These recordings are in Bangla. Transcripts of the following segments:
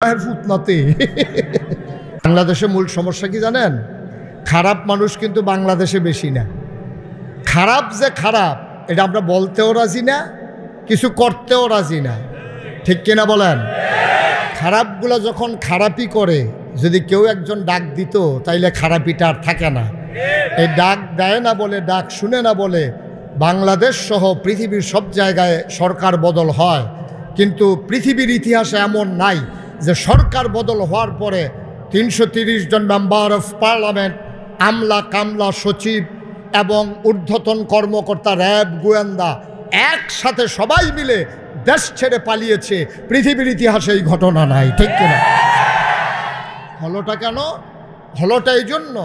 ফুটনাতে বাংলাদেশে মূল সমস্যা কি জানেন? খারাপ মানুষ কিন্তু বাংলাদেশে বেশি না। খারাপ যে খারাপ এটা আমরা বলতেও রাজি না, কিছু করতেও রাজি না, ঠিক কিনা বলেন? খারাপগুলো যখন খারাপই করে, যদি কেউ একজন ডাক দিত তাইলে খারাপিটা আর থাকে না। এই ডাক দেয় না বলে, ডাক শুনে না বলে বাংলাদেশ সহ পৃথিবীর সব জায়গায় সরকার বদল হয়, কিন্তু পৃথিবীর ইতিহাসে এমন নাই যে সরকার বদল হওয়ার পরে ৩৩০ জন মেম্বার অফ পার্লামেন্ট, আমলা কামলা সচিব এবং ঊর্ধ্বতন কর্মকর্তা, র্যাব, গোয়েন্দা একসাথে সবাই মিলে দেশ ছেড়ে পালিয়েছে। পৃথিবীর ইতিহাসে এই ঘটনা নাই, ঠিক কিনা? হলোটা কেন? হলোটা এই জন্য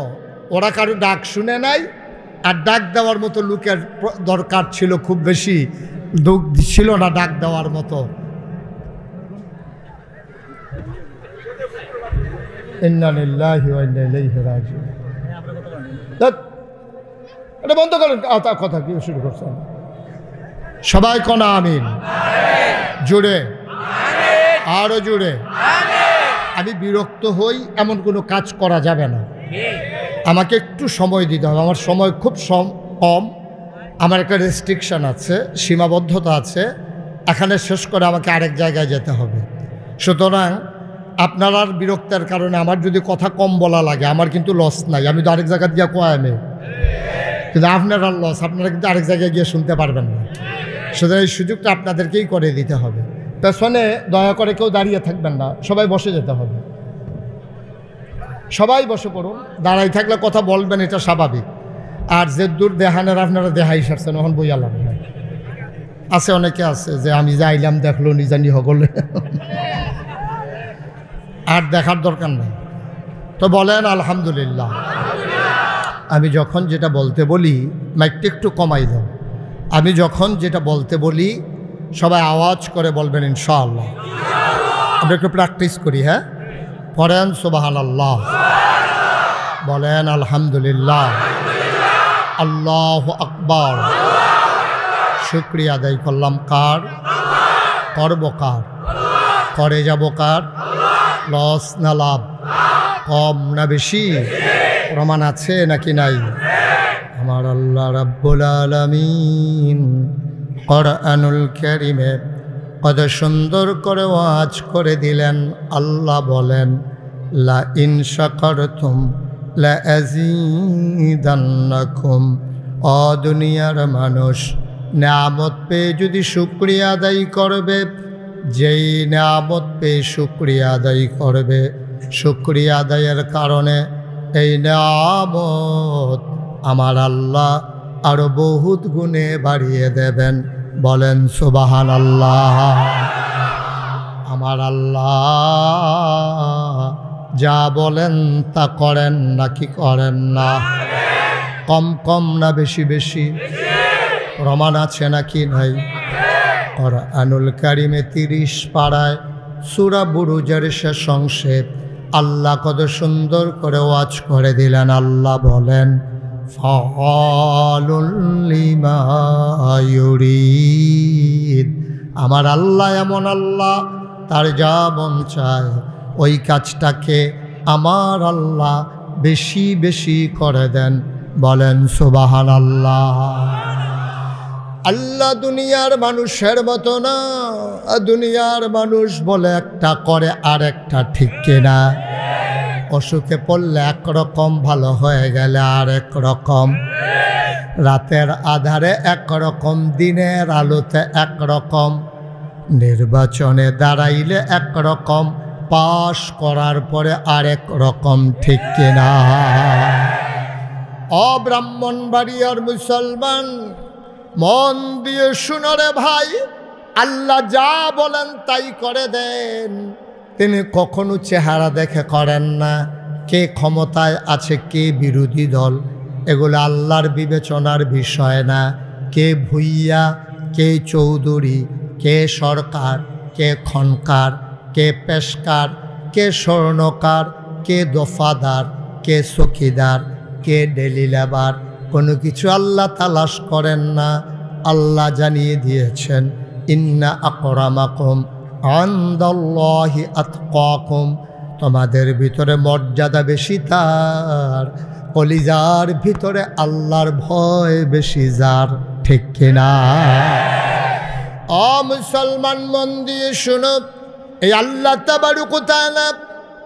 ওরা কারো ডাক শুনে নাই, আর ডাক দেওয়ার মতো লোকের দরকার ছিল খুব বেশি, লোক ছিল না ডাক দেওয়ার মতো। ইন্না লিল্লাহি ওয়া ইন্না ইলাইহি রাজিউন। এটা বন্ধ করেন, কথা কি শুরু করছেন? সবাই কোন আমিন, জুড়ে আরো জুড়ে। আমি বিরক্ত হই এমন কোনো কাজ করা যাবে না, আমাকে একটু সময় দিতে হবে। আমার সময় খুব কম, আমার একটা রেস্ট্রিকশন আছে, সীমাবদ্ধতা আছে, এখানে শেষ করে আমাকে আরেক জায়গায় যেতে হবে। সুতরাং আপনার বিরক্তের কারণে আমার যদি কথা কম বলা লাগে, আমার কিন্তু লস নাই, আমি তো আরেক জায়গায় গিয়ে কোয়ামে, কিন্তু আপনারা লস, আপনারা কিন্তু আরেক জায়গায় গিয়ে শুনতে পারবেন না। সুতরাং এই সুযোগটা আপনাদেরকেই করে দিতে হবে। পেছনে দয়া করে কেউ দাঁড়িয়ে থাকবেন না, সবাই বসে যেতে হবে। সবাই বসে পড়ুন, দাঁড়াই থাকলে কথা বলবেন, এটা স্বাভাবিক। আর যে দূর দেহানের আপনারা দেহাই সারছেন, এখন বই আলাম আছে, অনেকে আছে যে আমি যাইলাম দেখলো নিজানি হগলে, আর দেখার দরকার নেই। তো বলেন আলহামদুলিল্লাহ। আমি যখন যেটা বলতে বলি, মাইকটা একটু কমাই দাও। আমি যখন যেটা বলতে বলি সবাই আওয়াজ করে বলবেন ইনশাআল্লাহ। আমরা একটু প্র্যাকটিস করি, হ্যাঁ? পড়েন সুবহানাল্লাহ, বলেন আলহামদুলিল্লাহ, আল্লাহু আকবার। শুকরিয়া আদায় করলাম কার? করব কার? করে যাব কার? লস না লাভ? কম না বেশি? প্রমাণ আছে নাকি নাই? আমার আল্লাহ রাব্বুল আলামিন কোরআনুল কারীমে কত সুন্দর করে ওয়াজ করে দিলেন। আল্লাহ বলেন, লা ইন শাকারতুম লা আযীদান্নাকুম। ও দুনিয়ার মানুষ, নিয়ামত পেয়ে যদি শুকরিয়া আদায় করবে, যেই নিয়ামত পেয়ে শুকরিয়া আদায় করবে, শুকরিয়া আদায়ের কারণে এই নিয়ামত আমার আল্লাহ আরো বহুত গুণে বাড়িয়ে দেবেন। বলেন সুবহানাল্লাহ। আমার আল্লাহ যা বলেন তা করেন নাকি করেন না? কম কম না বেশি বেশি? প্রমাণ আছে নাকি নাই? কোরআনুল কারীমে 30 পারায় সূরা বুরুজের শেষ অংশে আল্লাহ কত সুন্দর করে ওয়াজ করে দিলেন। আল্লাহ বলেন, ফাআলুল লিমা ইউরিদ। আমার আল্লাহ এমন আল্লাহ, তার যা মন চায় ওই কাজটাকে আমার আল্লাহ বেশি বেশি করে দেন। বলেন সুবহানাল্লাহ। আল্লাহ দুনিয়ার মানুষের মতো না। দুনিয়ার মানুষ বলে একটা, করে আর একটা, ঠিক কিনা? অসুখে পড়লে একরকম, ভালো হয়ে গেলে আর এক রকম, রাতের আধারে একরকম, দিনের আলোতে একরকম, নির্বাচনে দাঁড়াইলে একরকম, পাশ করার পরে আরেক রকম, ঠিক কিনা? অব্রাহ্মণবাড়িয়ার মুসলমান, মন দিয়ে শুনো রে ভাই, আল্লাহ যা বলেন তাই করে দেন। তিনি কখনো চেহারা দেখে করেন না। কে ক্ষমতায় আছে, কে বিরোধী দল, এগুলো আল্লাহর বিবেচনার বিষয় না। কে ভুইয়া, কে চৌধুরী, কে সরকার, কে খনকার, কে পেশকার, কে স্বর্ণকার, কে দফাদার, কে চকিদার, কে ডেলি লেবার, কোনো কিছু আল্লাহ তালাশ করেন না। আল্লাহ জানিয়ে দিয়েছেন, ইন্না আকরামাকুম আনদাল্লাহি আতকাকুম, তোমাদের ভিতরে মর্যাদা বেশি তার, কলিজার ভিতরে আল্লাহর ভয় বেশি যার। ঠিক কিনা? মুসলমান মন দিয়ে শুনো, এই আল্লাহ তাবারক ওয়া তাআলা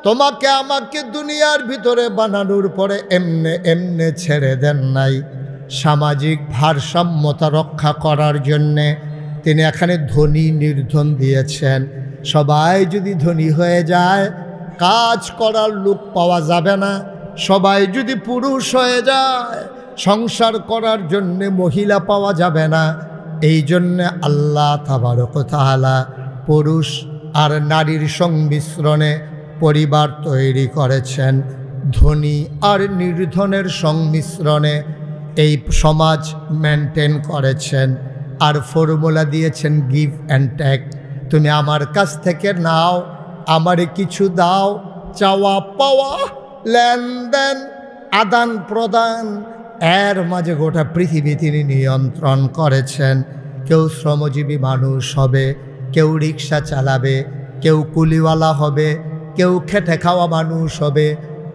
তোমাকে আমাকে দুনিয়ার ভিতরে বানানোর পরে এমনে এমনে ছেড়ে দেন নাই। সামাজিক ভারসাম্যতা রক্ষা করার জন্যে তিনি এখানে ধনী নির্ধন দিয়েছেন। সবাই যদি ধনী হয়ে যায় কাজ করার লোক পাওয়া যাবে না, সবাই যদি পুরুষ হয়ে যায় সংসার করার জন্যে মহিলা পাওয়া যাবে না। এই জন্যে আল্লাহ তাবারক ওয়া তাআলা পুরুষ আর নারীর সংমিশ্রণে পরিবার তৈরি করেছেন, ধনী আর নির্ধনের সংমিশ্রণে এই সমাজ মেনটেন করেছেন। আর ফর্মুলা দিয়েছেন গিভ অ্যান্ড টেক, তুমি আমার কাছ থেকে নাও, আমারে কিছু দাও, চাওয়া পাওয়া, লেনদেন, আদান প্রদান, এর মাঝে গোটা পৃথিবী তিনি নিয়ন্ত্রণ করেছেন। কেউ শ্রমজীবী মানুষ হবে, কেউ রিক্সা চালাবে, কেউ কুলিওয়ালা হবে, কেউ খেটে খাওয়া মানুষ হবে,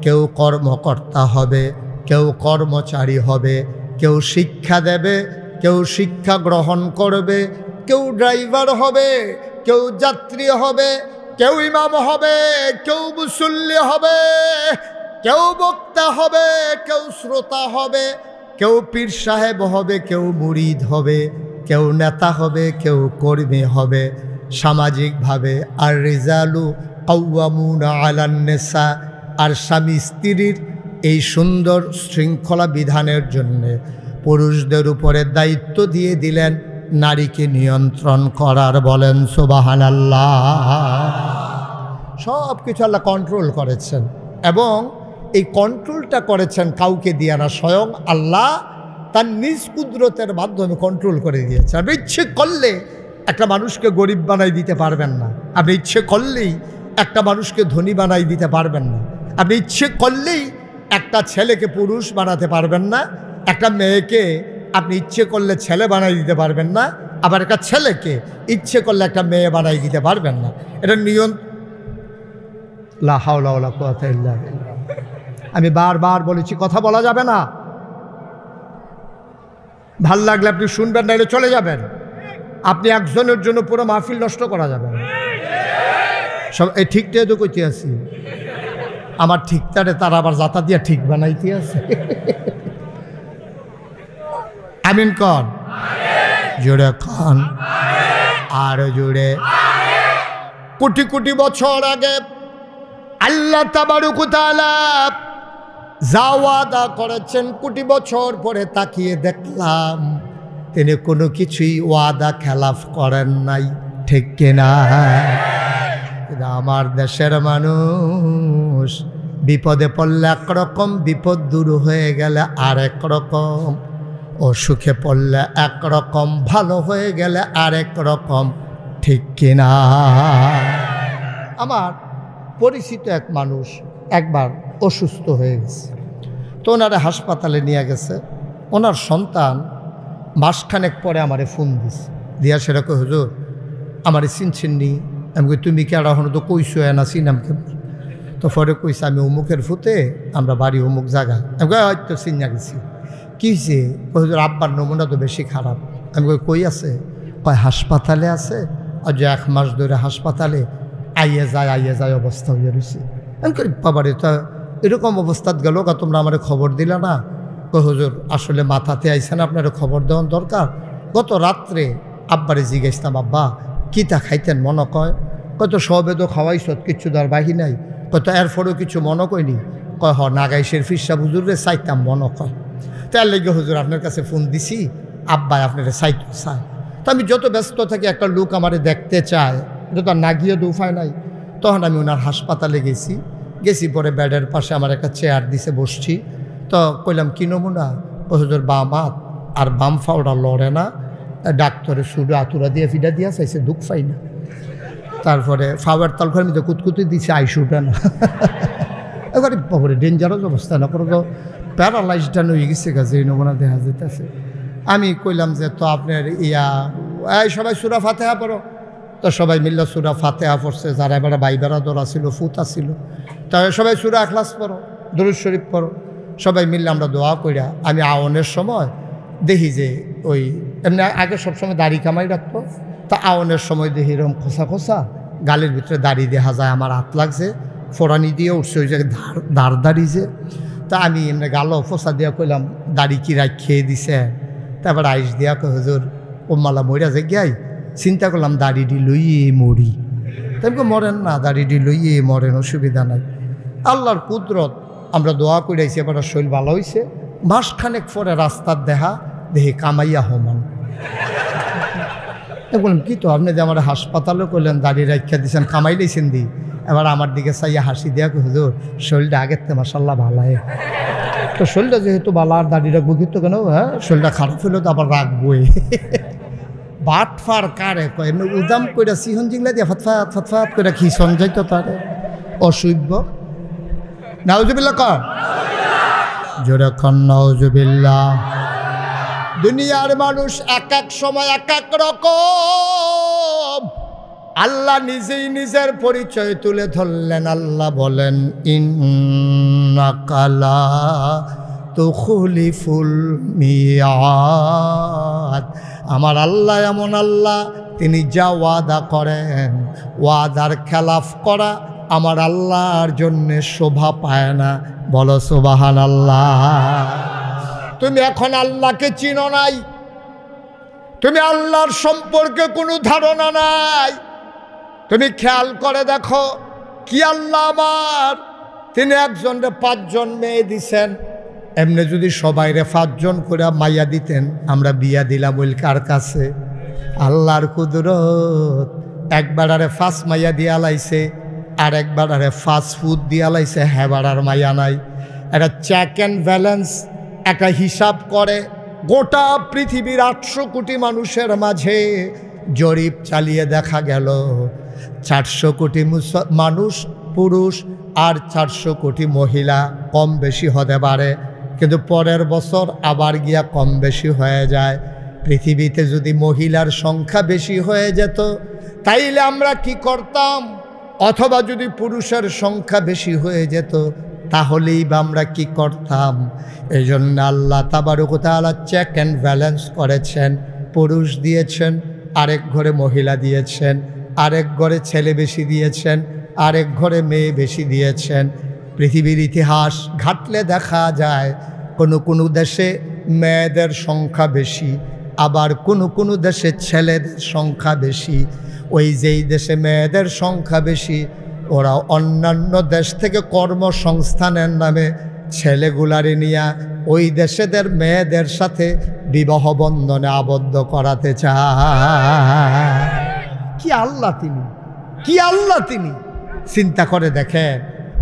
কেউ কর্মকর্তা হবে, কেউ কর্মচারী হবে, কেউ শিক্ষা দেবে, কেউ শিক্ষা গ্রহণ করবে, কেউ ড্রাইভার হবে, কেউ যাত্রী হবে, কেউ ইমাম হবে, কেউ মুসল্লি হবে, কেউ বক্তা হবে, কেউ শ্রোতা হবে, কেউ পীর সাহেব হবে, কেউ মুরিদ হবে, কেউ নেতা হবে, কেউ কর্মী হবে। সামাজিকভাবে আর রিজালু কাওয়ামুনা আলান নিসা, আর স্বামী স্ত্রীর এই সুন্দর শৃঙ্খলা বিধানের জন্যে পুরুষদের উপরে দায়িত্ব দিয়ে দিলেন নারীকে নিয়ন্ত্রণ করার। বলেন সুবহানাল্লাহ। সব কিছু আল্লাহ কন্ট্রোল করেছেন, এবং এই কন্ট্রোলটা করেছেন কাউকে দিয়ে না, স্বয়ং আল্লাহ তার নিজ কুদরতের মাধ্যমে কন্ট্রোল করে দিয়েছে। আপনি ইচ্ছে করলে একটা মানুষকে গরিব বানাই দিতে পারবেন না, আপনি ইচ্ছে করলেই একটা মানুষকে ধনী বানাই দিতে পারবেন না, আপনি ইচ্ছে করলেই একটা ছেলেকে পুরুষ বানাতে পারবেন না, একটা মেয়েকে আপনি ইচ্ছে করলে ছেলে বানাই দিতে পারবেন না, আবার একটা ছেলেকে ইচ্ছে করলে একটা মেয়ে বানাই দিতে পারবেন না। এটা নিয়ম। লা হাওলা ওয়ালা কুওয়াতা ইল্লা বিল্লাহ। আমি বারবার বলেছি কথা বলা যাবে না, ভাল লাগলে আপনি শুনবেন, নাইলে চলে যাবেন। আপনি একজনের জন্য পুরো মাহফিল নষ্ট করা যাবে না। সব এই ঠিকটাই তো কইতে আছি, আমার ঠিকটারে তারা আবার যাতা দিয়া ঠিক বানাইতে আছে। আমিন কন, জোরে কন, আর জোরে। কোটি কোটি বছর আগে আল্লাহ তাবারক ওয়া তাআলা যা ওয়াদা করেছেন, কোটি বছর পরে তাকিয়ে দেখলাম তিনি কোনো কিছুই ওয়াদা খেলাফ করেন নাই। ঠিক কিনা? আমার দেশের মানুষ বিপদে পড়লে একরকম, বিপদ দূর হয়ে গেলে আরেক রকম, অসুখে পড়লে একরকম, ভালো হয়ে গেলে আরেক রকম। ঠিক কিনা? আমার পরিচিত এক মানুষ একবার অসুস্থ হয়ে গেছে, তো ওনারা হাসপাতালে নিয়ে গেছে। ওনার সন্তান মাসখানেক পরে আমারে ফোন দিছে, দিয়া সেরকম, হুজুর আমারে চিনছেননি? আমি কই তুমি কি আর এখন তো কইছো না চিনাম কেমন? তো পরে কইছে আমি অমুকের ফুতে, আমরা বাড়ি অমুক জায়গায়। আমি কই হয়তো চিনা গেছি। কী হয়েছে? হুজুর আব্বার নমুনা তো বেশি খারাপ। আমি কই আছে? কয় হাসপাতালে আছে, আর যে 1 মাস ধরে হাসপাতালে আইয়ে যায় অবস্থা হয়ে রয়েছে। আমি কই বাবারে, তা এরকম অবস্থাত গেল কা, তোমরা আমার খবর দিলা না? কই হুজুর আসলে মাথাতে আইসেন, আপনার খবর দেওয়ার দরকার। গত রাত্রে আব্বারে জিজ্ঞাসতাম, আব্বা কিতা খাইতেন মনে কয়? কত সবে তো খাওয়াইছ, কিচ্ছু দেওয়ার বাহি নাই। কত এরপরেও কিছু মনে কয়নি? কয় হ নাগাইশের ফিরসা হুজুরে চাইতাম মনে কয়। তার লেগে হুজুর আপনার কাছে ফোন দিছি, আব্বাই আপনার চাইতে চায়। তো আমি যত ব্যস্ত থাকি, একটা লোক আমারে দেখতে চায়, এটা তো আর না গিয়ে তো উপায় নাই। তখন আমি ওনার হাসপাতালে গেছি পরে বেডের পাশে আমার একটা চেয়ার দিছে, বসছি। তো কইলাম কি নমুনা? হুজুর বাম হাত আর বাম ফাওড়া লড়ে না, ডাক্তারে শুধু আতুরা দিয়ে ফিডা দিয়া চাইছে, দুঃখ পাই না। তারপরে ফাওয়ার তালফার মধ্যে কুতকুতি দিছে, আইসু উঠে না। এবারে বাবরে ডেঞ্জারাস অবস্থা, না করে তো প্যারালাইজড হয়ে গেছে গাছে, এই নমুনা দেখা যেতেছে। আমি কইলাম যে তো আপনার এই সবাই সূরা ফাতিহা পড়ো। তো সবাই মিল্লা সূরা ফাতিহা পড়ছে, যারা এবার ভাই বেড়াদর আসিল, ফুত আসিল, তাই সবাই সূরা ইখলাস পড়ো, দুরূদ শরীফ পড়ো। সবাই মিললে আমরা দোয়া কইরা আমি আওনের সময় দেখি যে ওই এমনি আগে সবসময় দাড়ি কামাই রাখতো, তা আওনের সময় দেখি এরকম খোসা খোসা গালের ভিতরে দাড়ি দেখা যায়। আমার হাত লাগছে, ফোড়ানি দিয়ে উঠছে ওই জায়গায় ধার দাঁড়িয়েছে। তা আমি এমনি গালো ফোসা দিয়া কইলাম দাড়ি কি রাখ খেয়ে দিছে। তারপর আইস দিয়া কই হুজুর ওমালা মরিয়া যে গিয়াই, চিন্তা করলাম দাড়িটি লইয়ে মরি। তাই মরেন না, দাড়িটি লইয়ে মরেন, অসুবিধা নাই। আল্লাহর কুদরত, আমরা দোয়া করেছি, এবার শরীর ভালো হয়েছে। মাসখানেক পরে রাস্তার দেখি কামাইয়া হমান। বললাম কি তো আপনি যে আমার হাসপাতালে করলেন দাড়ি রাখিয়া দিয়েছেন, কামাই দিয়েছেন দি। এবার আমার দিকে চাইয়া হাসি দেয়া হুজুর শরীরটা আগের থেকে মাসাল্লাহ ভালাই। তো শরীরটা যেহেতু ভালো আর দাড়ি রাখবো কিন্তু কেন, হ্যাঁ শরীরটা খারাপ হইলেও তো আবার রাখবোই। বাটফার কারে কয় এমনি উদাম করে সিহন জিংলা দিয়ে ফতফাত ফতফাত করে খিসন যাইতো তারে, অসভ্য। নাউজুবিল্লাহ কর, জোরে কর নাউজুবিল্লাহ। দুনিয়ার মানুষ এক এক সময় এক এক রকম। আল্লাহ নিজেই নিজের পরিচয় তুলে ধরলেন। আল্লাহ বলেন ইন্নাকা লা তুখলিফুল মিয়াদ। আমার আল্লাহ এমন আল্লাহ, তিনি যা ওয়াদা করেন, ওয়াদার খেলাফ করা আমার আল্লাহর জন্যে শোভা পায় না। বলো সুবহানাল্লাহ। তুমি এখন আল্লাহকে চিনো নাই, তুমি আল্লাহর সম্পর্কে কোনো ধারণা নাই। তুমি খেয়াল করে দেখো কি আল্লাহ আমার, তিনি একজনরে 5 জন মেয়ে দিছেন। এমনি যদি সবাইরে 5 জন করে মাইয়া দিতেন, আমরা বিয়া দিলাম ওই কার কাছে? আল্লাহর কুদরত। একবারে 5 মাইয়া দিয়া লাইছে, আর একবারে 5 ফুট দিয়া লাইছে, হেবারার মাইয়া নাই। একটা চেক অ্যান্ড ব্যালেন্স, একটা হিসাব করে গোটা পৃথিবীর 800 কোটি মানুষের মাঝে জরিপ চালিয়ে দেখা গেল 400 কোটি মানুষ পুরুষ আর 400 কোটি মহিলা। কম বেশি হতে পারে, কিন্তু পরের বছর আবার গিয়া কম বেশি হয়ে যায়। পৃথিবীতে যদি মহিলার সংখ্যা বেশি হয়ে যেত তাইলে আমরা কি করতাম? অথবা যদি পুরুষের সংখ্যা বেশি হয়ে যেত তাহলেই বা আমরা কি করতাম? এই জন্য আল্লাহ তাবারক ওয়া তাআলা চেক অ্যান্ড ব্যালেন্স করেছেন। পুরুষ দিয়েছেন, আরেক ঘরে মহিলা দিয়েছেন, আরেক ঘরে ছেলে বেশি দিয়েছেন, আরেক ঘরে মেয়ে বেশি দিয়েছেন। পৃথিবীর ইতিহাস ঘাটলে দেখা যায় কোনো কোনো দেশে মেয়েদের সংখ্যা বেশি, আবার কোনো কোনো দেশে ছেলেদের সংখ্যা বেশি। ওই যেই দেশে মেয়েদের সংখ্যা বেশি, ওরা অন্যান্য দেশ থেকে কর্মসংস্থানের নামে ছেলেগুলারে নিয়ে ওই দেশেদের মেয়েদের সাথে বিবাহ বন্ধনে আবদ্ধ করাতে চায়। কি আল্লাহ তিনি, কি আল্লাহ তিনি! চিন্তা করে দেখেন,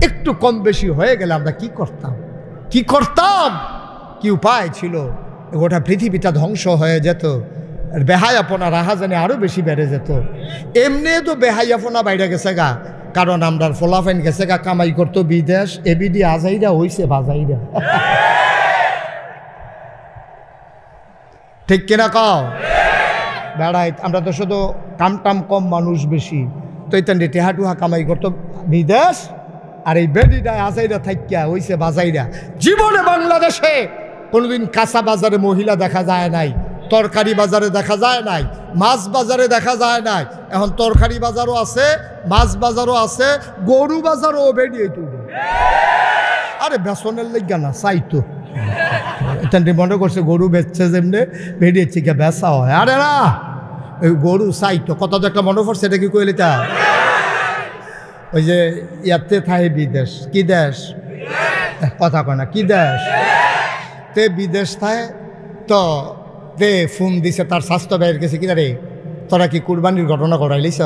একটু কম বেশি হয়ে গেলে আমরা কি করতাম? কি করতাম? কি উপায় ছিল? গোটা পৃথিবীটা ধ্বংস হয়ে যেত, বেহায়াপনা রাহাজানি আরও বেশি বেড়ে যেত। এমনি তো বেহায়াপনা বাইরে গেছে গা, কারণ আমরা ফলাফাইন গেছে গা কামাই করতো বিদেশ, এবিডি আজাইরা হইছে বাজাইরা। ঠিক কিনা কও? বেড়াই আমরা তো শুধু কামটাম কম, মানুষ বেশি। তো এই টেহা টুহা কামাই করতো বিদেশ, আর এই বেডিটা আজাইরা থাইকা হইছে বাজাইরা। জীবনে বাংলাদেশে কোনোদিন কাঁচা বাজারে মহিলা দেখা যায় নাই, তরকারি বাজারে দেখা যায় নাই, মাছ বাজারে দেখা যায় নাই। এখন তরকারি বাজারও আছে, মাছ বাজারও আছে, গরু বাজারও বেরিয়ে তুলে। আরে বেসনের লেগা না, চাইতো এটা মনে করছে গরু বেচছে যেমনি বেরিয়েছে কে বেচা হয়। আরে না, ওই গরু চাইতো। কত একটা মনে পড়ছে, এটা কি কইলে তা? ওই যে ইয়াতে থাকে বিদেশ, কি দেশ কথা কয় না, কি দেশ? তে বিদেশ থাকে তো তে ফোন দিছে তার স্বাস্থ্য ব্যয়ের গেছে, কিনা রে তোরা কি কুরবানির ঘটনা ঘটাইলিস?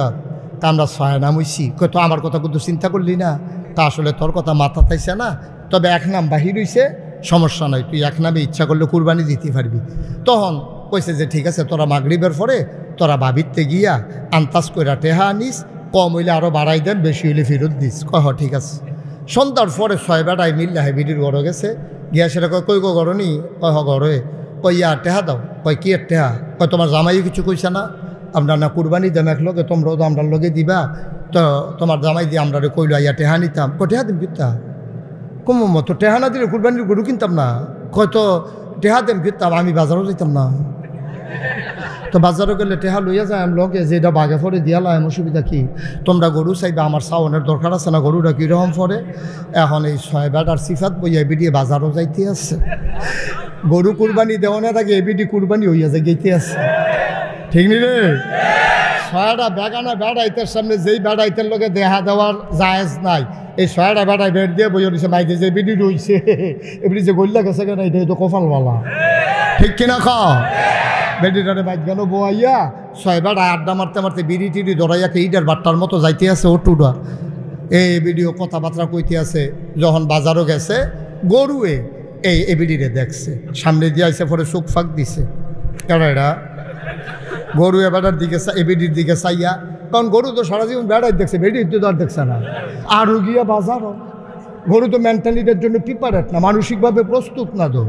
তা আমরা ছয় নাম হইছি। তো আমার কথা কিন্তু চিন্তা করলি না? তা আসলে তোর কথা মাথা থাইছে না, তবে 1 নাম বাহির হইছে, সমস্যা নয়, তুই 1 নামে ইচ্ছা করলে কুরবানি দিতে পারবি। তখন কইছে যে ঠিক আছে, তোরা মাগরিবের পরে তোরা ভাবিতে গিয়া আন্তাজ কইরা টেহা আনিস, কম হইলে আরও বাড়াই দেন, বেশি হইলে ফেরত দিস। কহ ঠিক আছে। সন্ধ্যার পরে 6 বেটায় মিললে হেবিডির ঘরে গেছে, গিয়া সেটা কই গো ঘরনি? কয় ঘরে। কই ইয়া টেহা দাও। কয় কি টেহা? কয় তোমার জামাই কিছু কইছে না? আমরা না কুরবানি দেম এক লগে, তোমরাও তো আমরা লগে দিবা, তো তোমার জামাই দিয়ে আমরা কইলো আইয়া টেহা নিতাম। টেহা দিম কিতা কম মতো, টেহা না দিলে কুরবানির গরু কিনতাম না। হয়তো টেহা দেম কিতাম, আমি বাজারও যেতাম না। তো বাজারে গেলে টেহা লইয়া যায় আমি লগে, যে এটা বাঘে ফরে দিয়া লাম, অসুবিধা কি? তোমরা গরু চাইবে, আমার সাউনের দরকার আছে না, গরুটা কীরকম ফরে। এখন এই 6 বেটার সিফাত বইয়া এবিডি বাজারও যাইতে আছে। গরু কুরবানি দেওয়ানোর আগে এবিডি কুরবানি হইয়া যায় গেইতে আছে, ঠিক নি রে? 6টা বেগানা বেড়াইতের সামনে যেই বেড়াইতের লোকে দেখা দেওয়ার জায়েজ নাই, এই 6টা বেড়াই বেড় দিয়ে বইয়া দিছে মাইতে যে এবিডি রইছে, এবিডি যে গল্লা গেছে কেন, এটা তো কপালওয়ালা, ঠিক কিনা? খাও বেডিটারে বাইক গেল বইয়া 6 বেড়ায় আড্ডা মারতে মারতে বিড়ি টিড়ি ধরাইয়া ইটার বাট্টার মতো যাইতে আছে ওটুডা। এই ভিডিও কথাবার্তা কইতে আছে। যখন বাজারও গেছে গরুয়ে এই এবিডিরে দেখছে, সামনে দিয়ে আইসে পরে চোখ ফাঁক দিছে। কেন এটা গরু বেড়ার দিকে এবিডির দিকে চাইয়া, কারণ গরু তো সারা জীবন বেড়াই দেখছে, বেডির তো আর দেখছে না। আরও গিয়া বাজারও, গরু তো মেন্টালিটির জন্য প্রিপারেট না, মানসিকভাবে প্রস্তুত না। তো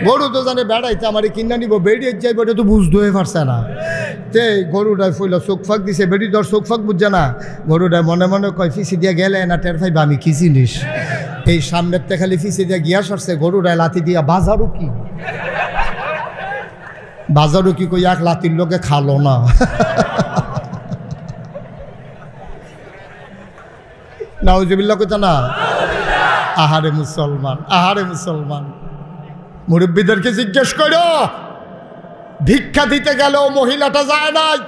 গরু তো জানে বেড়াইতে আমার কিনা নিব, বেরিয়ে যাইব, এটা তো বুঝতে হয়ে পারছে না। তে গরুটায় ফইলা চোখ ফাঁক দিছে, বেড়ি তোর চোখ ফাঁক বুঝছে না। গরুটায় মনে মনে কয় ফিসি দিয়া গেলে না টের পাইবা আমি কি জিনিস। এই সামনের তে খালি ফিসি দিয়া গিয়া সরছে, গরুটায় লাথি দিয়া বাজারও কি, বাজারও কি কই এক লাতির লোকে খালো না। নাউজুবিল্লাহ কইতা না। আহারে মুসলমান, আহারে মুসলমান, মুরব্বীদেরকে জিজ্ঞেস করো, ভিক্ষা দিতে গেলেও মহিলাটা যায় নাই,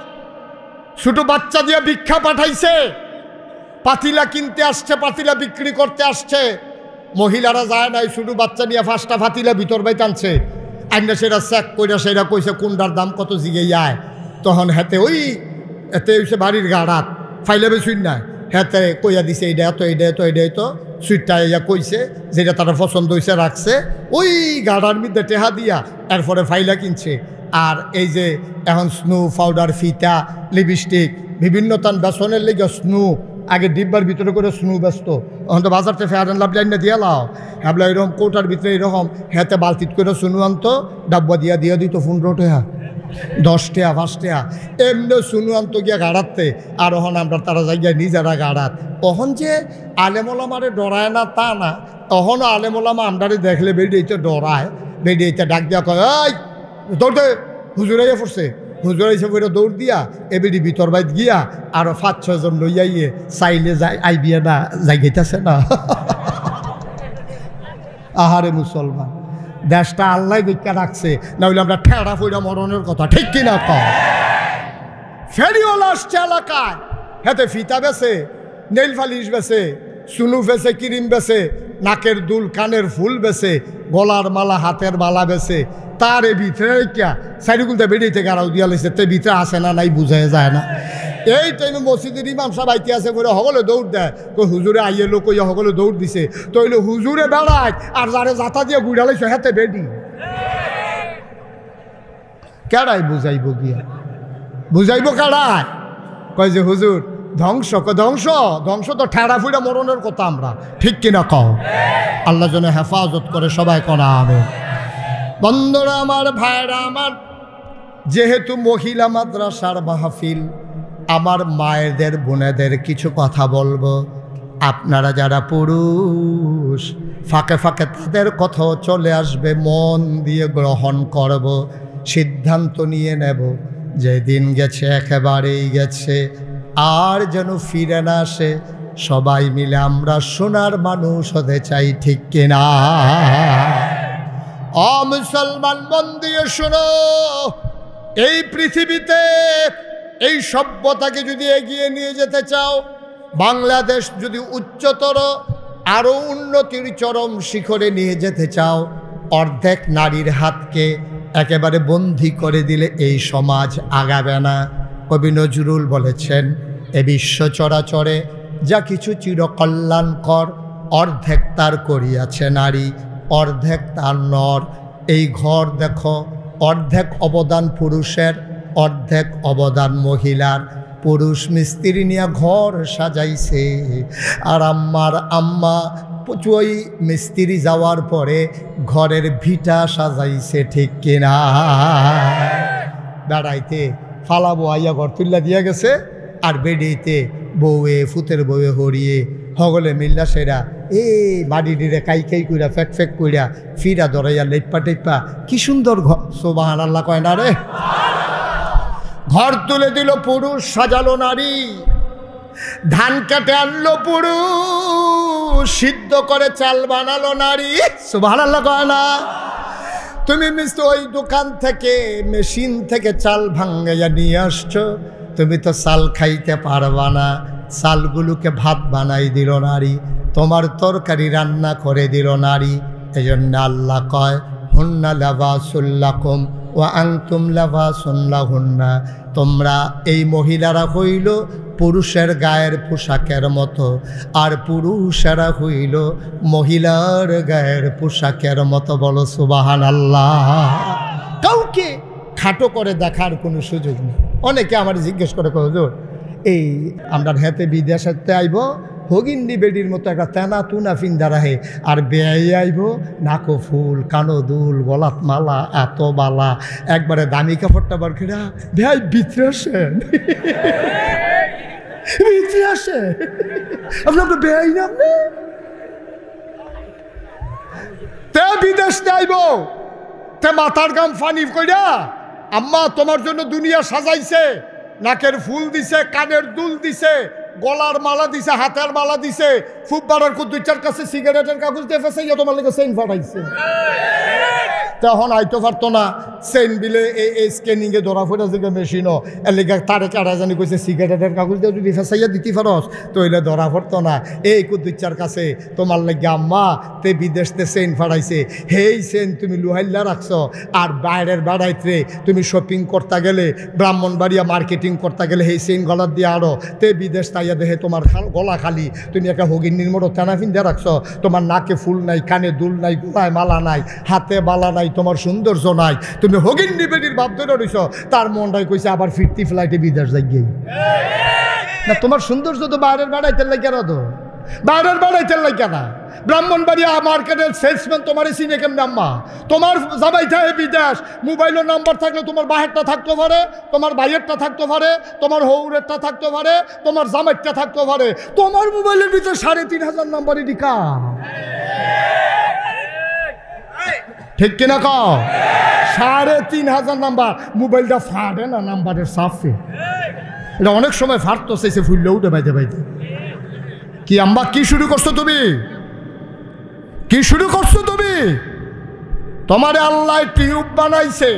ছোট বাচ্চা দিয়ে ভিক্ষা পাঠাইছে, পাতিলা কিনতে আসছে, পাতিলা বিক্রি করতে আসছে, মহিলারা যায় নাই, ছোট বাচ্চা নিয়ে 5টা পাতিলা ভিতর বাইতে আনছে। আইনা সেটা চেক কইরা সেটা কইছে কোনটার দাম কত জিগে যায়। তখন হেতে ওই এতে হইছে বাড়ির গাড়াত ফাইলে বেশুন না, হেতে কইয়া দিছে এইটা এত, এইটা এত, এইটা তো সুইটটা ইয়া কইছে, যেটা তারা পছন্দ হয়েছে রাখছে, ওই গাড়ার মধ্যে টেহা দিয়া এরপরে ফাইলা কিনছে। আর এই যে এখন স্নো পাউডার, ফিতা, লিপস্টিক, বিভিন্ন তান বেসনের লেগে স্নো, আগে ডিব্বার ভিতরে করে স্নো ব্যস্ত, এখন তো বাজার থেকে ফেয়ার অ্যান্ড লাভলি আইনা দিয়া লাও, হ্যাবলা এরকম কৌটার ভিতরে এরকম হেতে বালতিত করে স্নো আনতো, ডাব্বা দিয়া দিয়া দিত 15 টাকা, 10 টাকা, 5 টাকা, এমনি শুনু আনতো গিয়া গাড়াতে। আর ওখানে আমরা তারা জায়গায় নিজেরা গাড়াত। তখন যে আলেমোলামারে ডরায় না তা না, তখনও আলেমোলামা আমরারে দেখলে বেরিয়েতে ডরায়, বেরিয়েতে ডাক দিয়া কয়, এই দৌড়তে, হুজুরাইয়া পড়ছে, হুজুরাইছে বইটা দৌড় দিয়া এবিডি ভিতর বাইত গিয়া আরো 5-6 জন লইয়াইয়ে চাইলে যাই আইবিয়া না যাই গেইতেছে না। আহারে মুসলমান, দেশটা আল্লাহ দেখা রাখছে, না হইলে আমরা ঠেড়া ফইরা মরণের কথা, ঠিক কিনা? কম ফেরিওয়ালা আসছে এলাকায়, হেতে ফিতা বেছে, নেইল ফালিশ বেছে, সুনু বেছে, ক্রিম বেছে, নাকের দুল, কানের ফুল বেছে, গলার মালা, হাতের মালা বেছে। তার এ ভিতরে কিয়া সাইডুকুলতে বেরিয়েতে গাড়াও দিয়া লেছে, তে ভিতরে আসে না নাই বুঝাই যায় না। এই টাইমে মসজিদের ইমাম সাহেব আইতে আছে করে সকলে দৌড় দেয়, কই হুজুরে আইয়ে লোক কইয়া সকলে দৌড় দিছে, তো হইলে হুজুরে বেড়ায় আর যারে জাতা দিয়ে গুড়ালাইছে হেতে বেডি, কেডাই বুঝাইব গিয়া, বুঝাইব কেডায়? কয় যে হুজুর ধ্বংস, ধ্বংস ধ্বংস তো ঠেড়া ফুড়া মরণের কথা আমরা, ঠিক কিনা? কও আল্লাহ যেন হেফাজত করে, সবাই করা হবে। বন্ধুরা আমার, ভাইরা আমার, যেহেতু মহিলা মাদ্রাসার মাহফিল, আমার মায়েদের বোনেদের কিছু কথা বলবো। আপনারা যারা পুরুষ, ফাঁকে ফাঁকে তাদের কথাও চলে আসবে, মন দিয়ে গ্রহণ করব, সিদ্ধান্ত নিয়ে নেব যে দিন গেছে একেবারেই গেছে, আর যেন ফিরে না আসে। সবাই মিলে আমরা সোনার মানুষ হতে চাই, ঠিক কিনা? মুসলমান মন দিয়ে শোনো, এই পৃথিবীতে এই সভ্যতাকে যদি এগিয়ে নিয়ে যেতে চাও, বাংলাদেশ যদি উচ্চতর আরো উন্নতির চরম শিখরে নিয়ে যেতে চাও, অর্ধেক নারীর হাতকে একেবারে বন্দী করে দিলে এই সমাজ আগাবে না। কবি নজরুল বলেছেন, এ বিশ্ব চরাচরে যা কিছু চিরকল্যাণকর, অর্ধেক তার করিয়াছে নারী, অর্ধেক তার নর। এই ঘর দেখো, অর্ধেক অবদান পুরুষের, অর্ধেক অবদান মহিলার। পুরুষ মিস্ত্রি নিয়ে ঘর সাজাইছে, আর আম্মা ওই মিস্ত্রি যাওয়ার পরে ঘরের ভিটা সাজাইছে, ঠিক কিনা? বেড়াইতে ফালাবো আইয়া ঘর তুল্লা দিয়া গেছে। আর বেডিতে বউয়ে ফুতের বউয়ে হরিয়ে হগলে মিল্লা সেরা এই বাড়ি ডিরে কাই কাই কইরা ফেক ফেক কইরা ফিরা ধরাইয়া লেপ্পা টেপ্পা কি সুন্দর ঘর। সুবহানাল্লাহ কয় না রে? ঘর তুলে দিল পুরুষ, সাজালো নারী, ধান কেটে আনলো পুরুষ, সিদ্ধ করে চাল বানালো নারী। সুবহানাল্লাহ কয় না? তুমি মিস্টার ওই দোকান থেকে মেশিন থেকে চাল ভাঙ্গাইয়া নিয়ে আসছো, তুমি তো চাল খাইতে পারবা না, চালগুলোকে ভাত বানাই দিল নারী, তোমার তরকারি রান্না করে দিল নারী। এই জন্য আল্লাহ কয় হুন্না লাবাসুল লাকুম ওয়া আনতুম লাবাসুন লাহুন্না, তোমরা এই মহিলারা হইল পুরুষের গায়ের পোশাকের মতো, আর পুরুষেরা হইল মহিলার গায়ের পোশাকের মতো। বলো সুবহানাল্লাহ। কাউকে খাটো করে দেখার কোনো সুযোগ নেই। অনেকে আমার জিজ্ঞেস করে হুজুর এই আমরা হেতে বিদেশে আইব হগিন্দি বেডির মতো একটা তেনা তুনা ফিন্দা রাহে, আর বেয়াই আইব নাকো ফুল কানো দুল গলাত মালা এত বালা, একবারে দামি কাপড়টা বার খেরা বেয়াই ভিতরে আসেন ভিতরে আসে আপনার বেয়াই না আপনি তে বিদেশ আইব তে মাথার গাম ফানি কইরা আম্মা তোমার জন্য দুনিয়া সাজাইছে, নাকের ফুল দিছে, কানের দুল দিছে, গলার মালা দিছে, হাতের মালা দিছে, ফুটবারের কুদ্দুচার কাছে সিগারেটের কাগজ দিয়ে ফেসে তোমার লেগে চেইন ফাটাইছে। তখন আইতো পারতো না চেইন বিলে এই স্ক্যানিংয়ে ধরা পড়ে যে মেশিনও এর লেগে তারে কারা জানি কইছে সিগারেটের কাগজ দিয়ে যদি ফেসাইয়া দিতে পারস তো এলে ধরা পড়তো না। এই কুদ্দুচার কাছে তোমার লেগে আম্মা তে বিদেশতে চেইন ফাটাইছে, হেই চেইন তুমি লুহাইল্লা রাখছো, আর বাইরের বাড়াইতে তুমি শপিং করতে গেলে ব্রাহ্মণবাড়িয়া মার্কেটিং করতে গেলে সেই চেইন গলার দিয়ে আরো তে বিদেশ তাইয়া দেখে তোমার গলা খালি, তুমি একটা হগিন্নির মতো টানা ফিন্দা রাখছো, তোমার নাকে ফুল নাই, কানে দুল নাই, গলায় মালা নাই, হাতে বালা নাই, তোমার সৌন্দর্য নাই, তুমি হগিন্নি বেডির বাপ ধরে রইছ। তার মনটাই কইছে আবার ফিরতি ফ্লাইটে বিদেশ যাই না, তোমার সৌন্দর্য তো বাইরের বাড়াইতে লাগে না, তো বাইরের বাড়াইতে লাগে না। ব্রাহ্মণবাড়িয়া মার্কেটের সেলসম্যান তোমার চিনে কেমন আম্মা, তোমার জামাই থাকে বিদেশ, মোবাইলের নাম্বার থাকলে তোমার বাহেরটা থাকতে পারে, তোমার ভাইয়েরটা থাকতে পারে, তোমার হৌরেরটা থাকতে পারে, তোমার জামাইরটা থাকতে পারে, তোমার মোবাইলের ভিতরে 3500 নাম্বারই ডিকা, ঠিক কিনা কও? 3500 নাম্বার, মোবাইলটা ফাটে না নাম্বারের সাফে, এটা অনেক সময় ফাটতো চাইছে ফুললে উঠে বাইতে বাইতে। কি আম্মা কি শুরু করছো তুমি, কি শুরু করছো তুমি? তোমার আল্লাহ টিউব বানাইছে,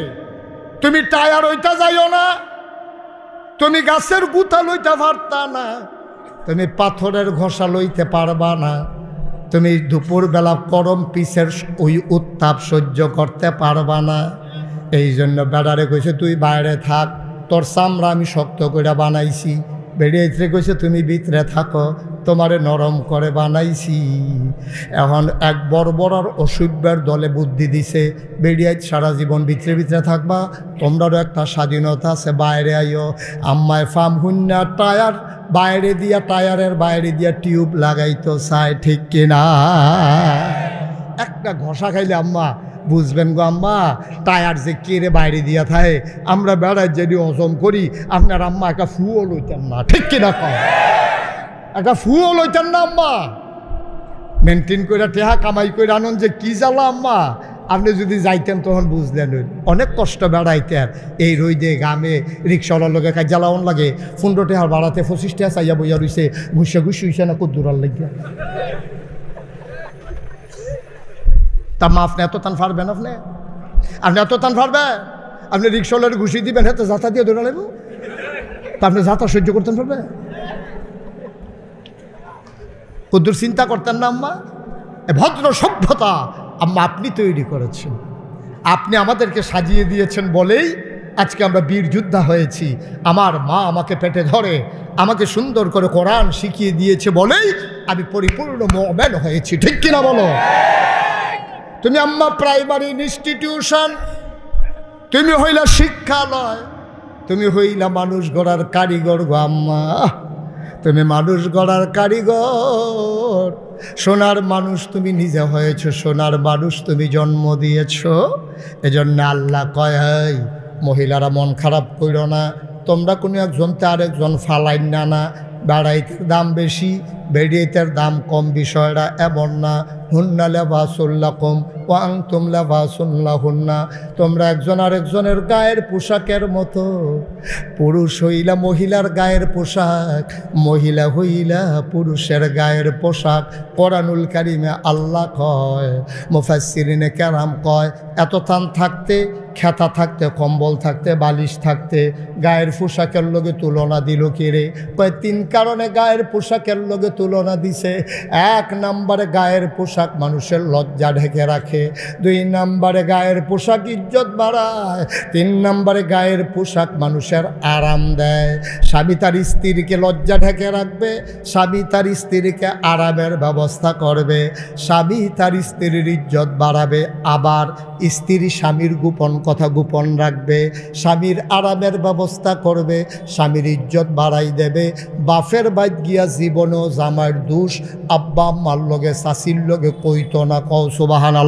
তুমি টায়ার হইতা যাইও না, তুমি গাছের গুতা লইতে পারতা না, তুমি পাথরের ঘষা লইতে পারবা না, তুমি দুপুরবেলা গরম পিসের ওই উত্তাপ সহ্য করতে পারবা না। এই জন্য বেড়ারে কইছে তুই বাইরে থাক, তোর চামড়া আমি শক্ত করে বানাইছি। বেরিয়ে কইছে তুমি ভিতরে থাকো, তোমারে নরম করে বানাইছি। এখন এক বড় অসভ্যের দলে বুদ্ধি দিছে, বেরিয়ে সারা জীবন ভিতরে ভিতরে থাকবা, তোমরারও একটা স্বাধীনতা আছে, বাইরে আইও। আম্মায় ফার্ম হুন্না টায়ার বাইরে দিয়া, টায়ারের বাইরে দিয়া টিউব লাগাইতো চায়, ঠিক কিনা? একটা ঘষা খাইলে আম্মা বুঝবেন গো আম্মা টায়ার যে কেড়ে বাইরে দিয়া থাকে, আমরা বেড়ায় যদি হজম করি, আপনার আম্মা একটা ফুও লইতেন না, ঠিক কিনা কম? একটা ফুও লইতেন না আম্মা, মেনটেন করে টেহা কামাই করে আনন্দ যে কি জ্বালা আম্মা। আপনি যদি যাইতেন তখন বুঝলেন অনেক কষ্ট বেড়াইতেন, এই রইদে গামে রিক্সাওয়ালার লোকে কাজ জ্বালাওন লাগে, 15 টাকা বাড়াতে 25 টাকা চাইয়া বইয়া রইছে, ঘুষে ঘুষে হইছে না কদ্দুরার লাগিয়া। তা মা আপনি এত টান পারবেন? আপনি এত টান পারবেন? আপনি রিক্সাওয়ালার ঘুষি দিবেন, হ্যাঁ তো যাতা দিয়ে ধরে নেব, তা আপনি যাতা সহ্য করতেন পারবে? কদ্দুর চিন্তা করতেন না আম্মা? ভদ্র সভ্যতা আম্মা আপনি তৈরি করেছেন, আপনি আমাদেরকে সাজিয়ে দিয়েছেন বলেই আজকে আমরা বীর যোদ্ধা হয়েছি। আমার মা আমাকে পেটে ধরে আমাকে সুন্দর করে কোরআন শিখিয়ে দিয়েছে বলেই আমি পরিপূর্ণ মুমিন হয়েছি, ঠিক কিনা বলো? তুমি আম্মা প্রাইমারি ইনস্টিটিউশন, তুমি হইলা শিক্ষালয়, তুমি হইলা মানুষ গড়ার কারিগর গো আম্মা, তুমি মানুষ গড়ার কারিগর। সোনার মানুষ তুমি নিজে হয়েছ, সোনার মানুষ তুমি জন্ম দিয়েছ। এজন্য আল্লাহ কয় মহিলারা মন খারাপ করো না, তোমরা কোনো একজনতে আরেকজন ফালাইন না বেড়াইতের দাম বেশি বেড়িয়েতের দাম কম, বিষয়টা এমন না। হুন্না লিবাসুল্লাকুম ওয়া আনতুম লিবাসুন লাহুন্না। তোমরা একজন আরেকজনের গায়ের পোশাকের মতো। পুরুষ হইলা মহিলার গায়ের পোশাক, মহিলা হইলা পুরুষের গায়ের পোশাক। কোরআনুল কারিমে আল্লাহ কয়, মুফাসসিরিনে কেরাম কয়, এত থান থাকতে, খেতা থাকতে, কম্বল থাকতে, বালিশ থাকতে গায়ের পোশাকের লগে তুলনা দিল কি রে? কয় তিন কারণে গায়ের পোশাকের লগে তুলনা দিছে। এক নম্বরে গায়ের পোশাক মানুষের লজ্জা ঢেকে রাখে, দুই নম্বরে গায়ের পোশাক ইজ্জত বাড়ায়, তিন নম্বরে গায়ের পোশাক মানুষের আরাম দেয়। স্বামী তার স্ত্রীকে লজ্জা ঢেকে রাখবে, স্বামী তার স্ত্রীকে আরামের ব্যবস্থা করবে, স্বামী তার স্ত্রীর ইজ্জত বাড়াবে, আবার স্ত্রী স্বামীর গোপন কথা গোপন রাখবে, স্বামীর আরামের ব্যবস্থা করবে, স্বামীর ইজ্জত বাড়াই দেবে। বাফের বাইত গিয়া জীবনও জামার দোষ আব্বা আম্মার লগে শাশির লগে কইতো না। কও সুবহানাল্লাহ।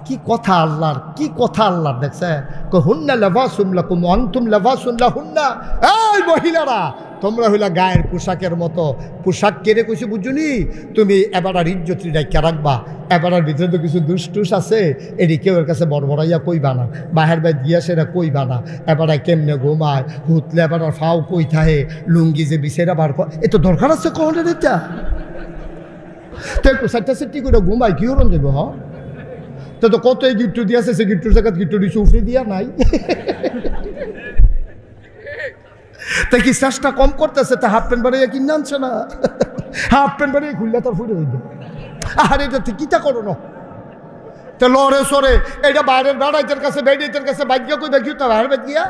কি কথা আল্লাহর, কি কথা আল্লাহর! দেখছে হুন্না লিবাসুন লাকুম ওয়া আনতুম লিবাসুন লাহুন্না। এই মহিলারা, তোমরা হইলা গায়ের পোশাকের মতো। পোশাক কেড়ে কইছে বুঝুনি? তুমি এবারার ইজ্জতটি রাখিয়া রাখবা। এবারার ভিতরে তো কিছু দুষ্টুস আছে, এটি কেউ এর কাছে বড়বড়াইয়া কইবা না, বাহের বাইর গিয়া সেটা কইবা না। এবারায় কেমনে ঘুমায়, হুতলে এবারার ফাও কই থাহে, লুঙ্গি যে বিছেরা বার কর, এ তো দরকার আছে কহনের এটা। তো একটু সাইটটা সেটটি করে ঘুমায় কি হরণ দেবো? হ তো কত এই গিট্টু দিয়েছে, সে গিট্টুর জায়গা গিট্টু দিচ্ছে উফরে দিয়া নাই। তাই কি শ্বাসটা কম করতেছে, তা হাফ প্যান্ট বাড়িয়ে কিনে আনছে না, হাফ প্যান্ট বাড়িয়ে খুললে তার ফুটে হইবে। আর এটা কিতা করো না তো লড়ে সরে, এটা বাইরের বেড়াইতের কাছে বেড়িয়েতের কাছে বাইকিয়া কই দেখি, তা বাহের বাইক গিয়া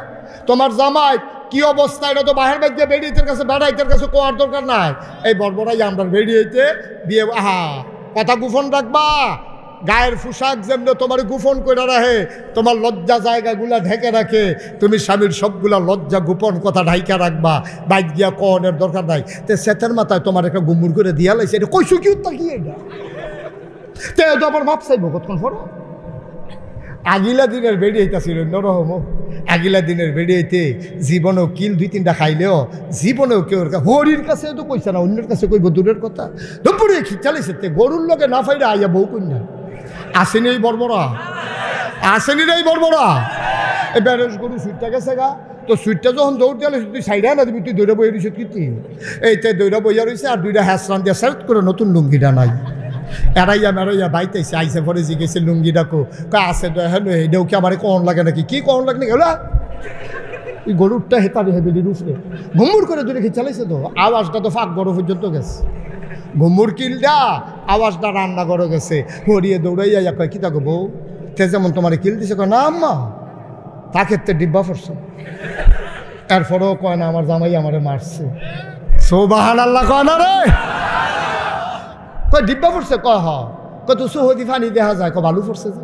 তোমার জামাই কি অবস্থা, এটা তো বাহের বাইক গিয়া বেড়িয়েতের কাছে বেড়াইতের কাছে কোয়ার দরকার নাই। এই বড়বড়াই আমরা বেড়িয়েতে বিয়ে, আহা কথা গোপন রাখবা। গায়ের পোশাক যেমন তোমার গোপন করে রাখে, তোমার লজ্জা জায়গাগুলা ঢেকে রাখে, তুমি স্বামীর সবগুলা লজ্জা গোপন কথা ঢাইকা রাখবা। বাইক গিয়া কনের দরকার নাই। তে সেতের মাথায় তোমার একটা গুমুর করে দিয়া লাইছে, এটা কইসু কি উত্তর কি এটা? তে তো আবার মাপ চাইব কতক্ষণ পর। আগিলা দিনের বেড়িয়েছিল নরহম, আগিলা দিনের বেড়িয়েতে জীবনেও কিল দুই তিনটা খাইলেও জীবনেও কেউ হরির কাছে তো কইছে না, অন্যের কাছে কইব দূরের কথা। দুপুরে খিচালিছে গরুর লগে না ফাইলে আইয়া বউ কন্যা আসেনি এই বর্বরা, আসেনি রে এই বর্বরা। এই ব্যারেজ গরু সুইটটা গেছে গা, তো সুইটটা যখন দৌড় দিয়ে তুই সাইডা না দিবি, তুই দৌড়া বইয়া রয়েছে কি এইতে দৌড়া বইয়া রয়েছে। আর দুইটা হ্যাসরান দিয়ে সার্ট করে নতুন লুঙ্গিটা নাই, এড়াইয়া মেরাইয়া বাইতেছে, আইসে পরে জিজ্ঞেসে লুঙ্গি ডাকো আছে তো হ্যাঁ এটাও কি আমার কন লাগে নাকি? কি কন লাগে নাকি? হলো ওই গরুরটা হেতাবে হেবেলির উপরে ঘুমুর করে দূরে খেয়ে চালাইছে, তো আওয়াজটা তো ফাঁক বড় পর্যন্ত গেছে। ঘুমুর কিলটা আওয়াজটা রান্না করে গেছে। হরিয়ে দৌড়াইয়া কয় কি থাকো বউ, তে যেমন তোমার কিল দিছে, কয় না আম্মা তাকে তো ডিব্বা পড়ছে। এরপরেও কয় না আমার জামাই আমারে মারছে। সুবহানাল্লাহ কয় না রে? কয় ডিব্বা পড়ছে, কয় হ, কত সহদি পানি দেখা যায়, কয় বালু পড়ছে যে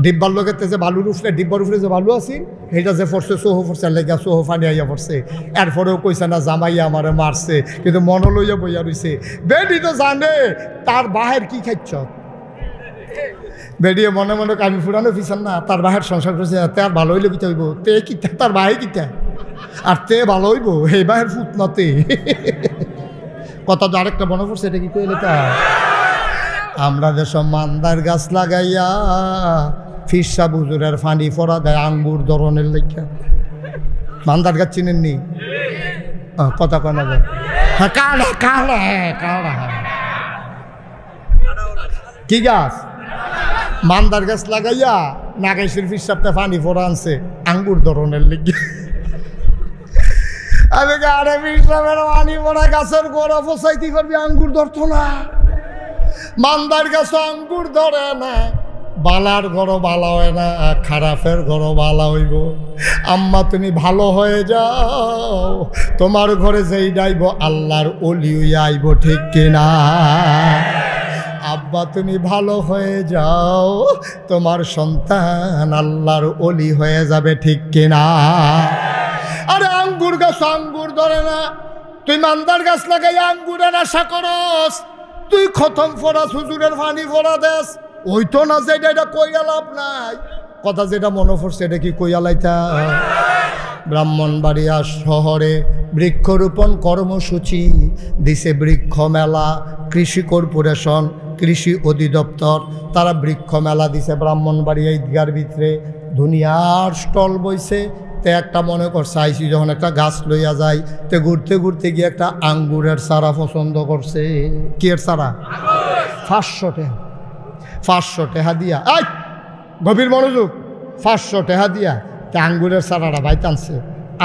ডিব্বার লোকের যে বালুর উফরে, ডিব্বার উফরে যে বালু আছিল সেটা যে পড়ছে সোহ পড়ছে, লেগা সোহ পানি আইয়া পড়ছে। এরপরেও কইছে না জামাইয়া আমারে মারছে, কিন্তু মন লইয়া বইয়া রইছে। বেডি তো জানে তার বাহের কি খাইছ, বেডিয়ে মনে মনে কামি ফুরানো পিছান না, তার বাহের সংসার করছে, তে আর ভালো হইলে কিতা হইব, তে কিতা তার বাহে কিতা, আর তে ভালো হইব এই বাহের ফুট না তে। কথা তো আরেকটা মনে পড়ছে, এটা কি কইলে তা আমরা যেসব মান্দার গাছ লাগাইয়া ফিরসা বুজুরের ফানি ফোড়া দেয় আঙ্গুর ধরনের লেখা। মান্দার গাছ চিনেননি? কথা কয় না, হ্যাঁ কাড়া কাড়া, হ্যাঁ কাড়া। কি গাছ? মান্দার গাছ লাগাইয়া নাগেশের ফিরসাবটা ফানি ফোড়া আনছে আঙ্গুর ধরনের লেখা। আমি আরে ফিরসাবের ফানি ফোড়া গাছের গোড়া ফসাইতে পারবি, আঙ্গুর ধরতো না। মান্দার গাছ আঙ্গুর ধরে না, বালার ঘরও বালা হয় না, খারাপের ঘরও বালা হইব। আম্মা তুমি ভালো হয়ে যাও, তোমার ঘরে যেই ডাইব আল্লাহর ওলি হইয়া আইব, ঠিক কিনা? আব্বা তুমি ভালো হয়ে যাও, তোমার সন্তান আল্লাহর ওলি হয়ে যাবে, ঠিক কিনা? আরে আঙ্গুর গাছ আঙ্গুর ধরে না, তুই মান্দার গাছ লাগাই আঙ্গুরের আশা করস, তুই খতম ফোড়া হুজুরের ফানি ফোড়া দেস, ওই তো না যেটা এটা কইয়া লাভ নাই। কথা যেটা মনে পড়ছে এটা কি কইয়ালাইতা। ব্রাহ্মণবাড়িয়া শহরে বৃক্ষরোপণ কর্মসূচি দিছে বৃক্ষ মেলা, কৃষি কর্পোরেশন, কৃষি অধিদপ্তর তারা বৃক্ষ মেলা দিছে ব্রাহ্মণবাড়িয়া ঈদগার ভিতরে। দুনিয়ার স্টল বইছে। তে একটা মনে করছে আইসি যখন একটা গাছ লইয়া যায়, তে ঘুরতে ঘুরতে গিয়ে একটা আঙ্গুরের চারা পছন্দ করছে। কি এর চারা? 500 টাকা। 500 টাকা দিয়া, এই গভীর মনোযোগ, 500 টাকা দিয়া তে আঙ্গুরের চারাটা বাইতে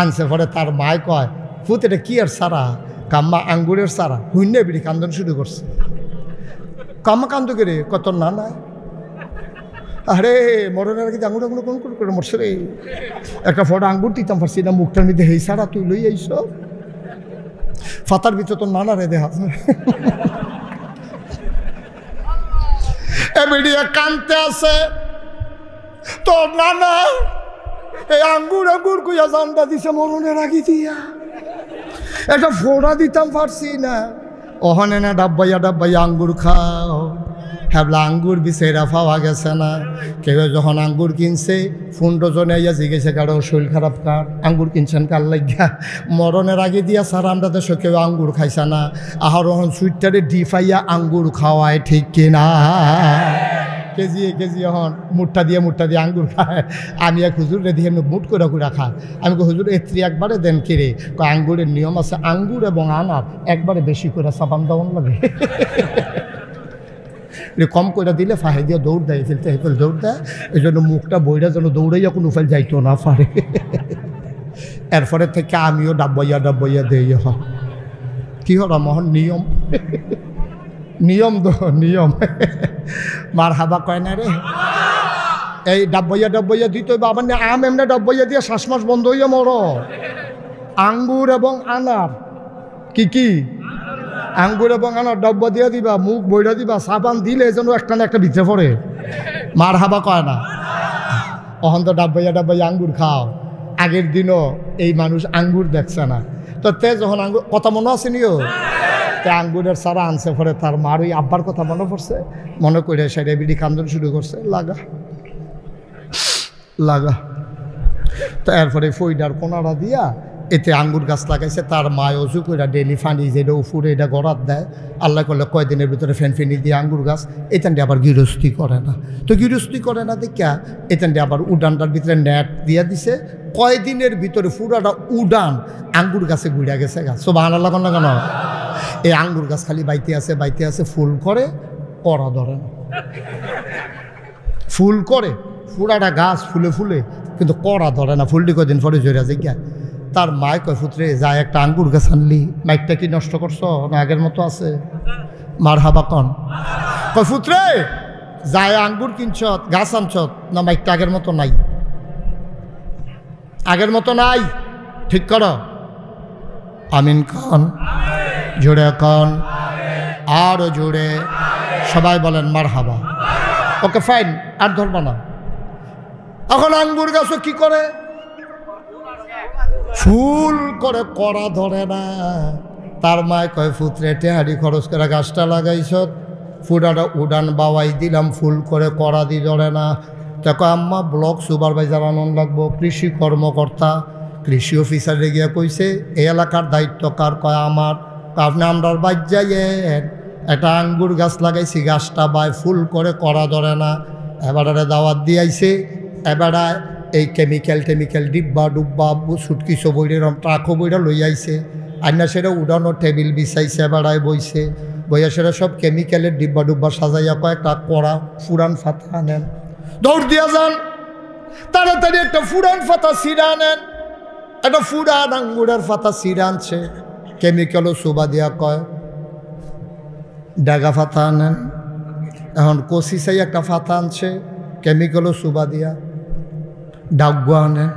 আনছে পরে তার মায় কয়, ফুত এটা কি আর চারা? কাম্মা আঙ্গুরের চারা। হুইন্যে বিড়ি কান্দন শুরু করছে। কাম্মা কান্দ করে কত না নাই, আরে মরণের আগে আঙুর আঙুর কোন করে মরছে রে। একটা ফটো আঙ্গুর দিতাম পারছি না, মুখটার মধ্যে হেই সারা তুই লই আইস ফাতার ভিতরে তোর নানা রে দেখা এবিডিয়া কানতে আছে তোর নানা এই আঙ্গুর আঙ্গুর কুইয়া জানটা দিছে মরণের আগে দিয়া। একটা ফোড়া দিতাম পারছি না, ওখানে না ডাব্বাইয়া আঙ্গুর খাও। হ্যাবলা আঙ্গুর বিছেরা পাওয়া গেছে না। কেউ যখন আঙ্গুর কিনছে ফোন ডজনে আইয়া জিজ্ঞেসে কারো শরীর খারাপ কার, আঙ্গুর কিনছেন কার লাগিয়া? মরণের আগে দিয়া স্যার আমরা দেশে কেউ আঙ্গুর খাইছে না। আহার ওখান সুইটারে ডিফাইয়া আঙ্গুর খাওয়ায় ঠিক কিনা? কেজি এখন মুঠটা দিয়ে আঙ্গুর খায়। আমি এক হুজুরে দিয়ে মুঠ করে খায়। আমি হুজুর এত্রি একবারে দেন কিরে? আঙ্গুরের নিয়ম আছে, আঙ্গুর এবং আনার একবারে বেশি করে সাবান দেওয়ান লাগে। কম করে দিলে ফাহে দিয়ে দৌড় দেয়, ফেল দৌড় দেয়। এই জন্য মুখটা বইটা যেন দৌড়াইয়া কোনো ফেল যাইতো না পারে। এরপরে থেকে আমিও ডাব্বাইয়া দেই। কি হল মহন নিয়ম, নিয়ম নিয়ম মার হাবা কয় না রে। এই ডাব্বাইয়া দিতে হইবে। আবার আম এমনি ডাব্বাইয়া দিয়ে শ্বাসমাস বন্ধ হইয়া মর। আঙ্গুর এবং আনার কি আঙ্গুর এবং আনার ডাব্বা দিয়ে দিবা, মুখ বইটা দিবা, সাবান দিলে যেন একটা না একটা ভিতরে পড়ে। মার হাবা কয় না। অহন তো ডাব্বাইয়া আঙ্গুর খাও। আগের দিনও এই মানুষ আঙ্গুর দেখছে না। তো তে যখন আঙ্গুর কথা মনে আছে নিও, তে আঙ্গুরের সারা আনছে পরে তার মার ওই আব্বার কথা মনে পড়ছে। মনে করে সেটা বিড়ি কান্দন শুরু করছে, লাগা। তো এরপরে ফইডার কোনারা দিয়া এতে আঙ্গুর গাছ লাগাইছে। তার মায় অজু করে ডেলি ফানি যেটা উফুরে এটা গড়াত দেয়। আল্লাহ করলে কয়দিনের ভিতরে ফেনফেনি দিয়ে আঙ্গুর গাছ এখানটি আবার গৃহস্থী করে না। তো গৃহস্থী করে না দেখা এখানটি আবার উডানটার ভিতরে নেট দিয়া দিছে। কয়দিনের ভিতরে পুরাটা উডান আঙ্গুর গাছে ঘুরে গেছে গাছ। সব আনাল্লা কন না কেন? এই আঙ্গুর গাছ খালি বাইতে আছে ফুল করে, কড়া ধরে না। ফুল করে পুরাটা গাছ ফুলে কিন্তু কড়া ধরে না। ফুলটি কয়দিন পরে জড়িয়া যায়। তার মায় কয়, পুত্রে যায় একটা আঙ্গুর গাছ আনলি, মাইকটা কি নষ্ট করছ না আগের মতো আছে? মার হাবা কন। কয়, পুত্রে যায় আঙ্গুর কিনছ, গাছ আনছ না, মাইকটা আগের মতো নাই? আগের মতো নাই, ঠিক করো। আমিন কন, জোরে কন, আরো জোরে সবাই বলেন মার হাবা। ওকে ফাইন, আর ধরবা না। এখন আঙ্গুর গাছও কি করে? ফুল করে, কড়া ধরে না। তার মায় কয়, পুত্রে টেহারি খরচ করে গাছটা লাগাইছ, ফুটাটা উডান বাওয়াই দিলাম, ফুল করে কড়া দি ধরে না। দেখো আম্মা ব্লক সুপারভাইজার আনন্দ লাগবো, কৃষি কর্মকর্তা, কৃষি অফিসারে গিয়া কইছে এই এলাকার দায়িত্ব কার? কয় আমার। আপনি আমরার বাইর যাইয়েন, একটা আঙ্গুর গাছ লাগাইছি, গাছটা বাই ফুল করে কড়া ধরে না। এবারে দাওয়াত দিয়াইছে। এবারে এই কেমিক্যাল ডিব্বা ডুব্বা সুটকিসো বইরে ট্রাকও বইরা লই আইছে। আইনা সেটা উড়ানো টেবিল বিছাইছে, বেড়ায় বইছে। বইয়া সেটা সব কেমিক্যালের ডিব্বা ডুব্বা সাজাইয়া কয়েকটা কড়া ফুরান ফাতা আনেন। দৌড় দিয়া যান, তাড়াতাড়ি একটা ফুরান ফাতা সিরা আনেন। একটা ফুরান আঙ্গুরের ফাতা সিরা আনছে, কেমিক্যালও সুবা দিয়া কয় ডাগা ফাতা আনেন। এখন কষি চাই একটা ফাতা আনছে, কেমিক্যালও সুবা দিয়া। ডাকগু আনেন,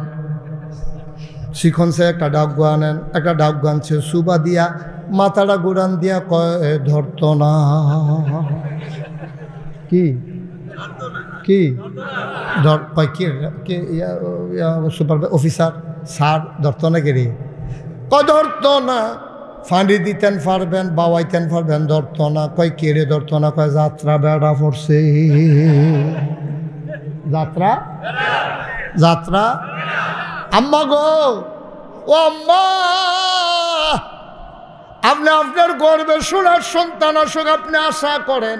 শিখন সে একটা ডাকগু আনেন, একটা ডাকগু আনছে, সুবা দিয়া মাথাটা গুড়ান দিয়া কয় ধরত না। কি ধর কয় কি সুপার অফিসার স্যার ধরত না কে রে? কয় ধরত না। ফাঁড়ি দিতেন পারবেন, বাওয়াইতেন পারবেন, ধরত না। কয় কে রে ধরত না? কয় যাত্রা বেড়া পড়ছে। যাত্রা যাত্রা আম্মা গো, ও আম্মা, আপনি আপনার গর্বে সোনার সন্তান আসুক আপনি আশা করেন।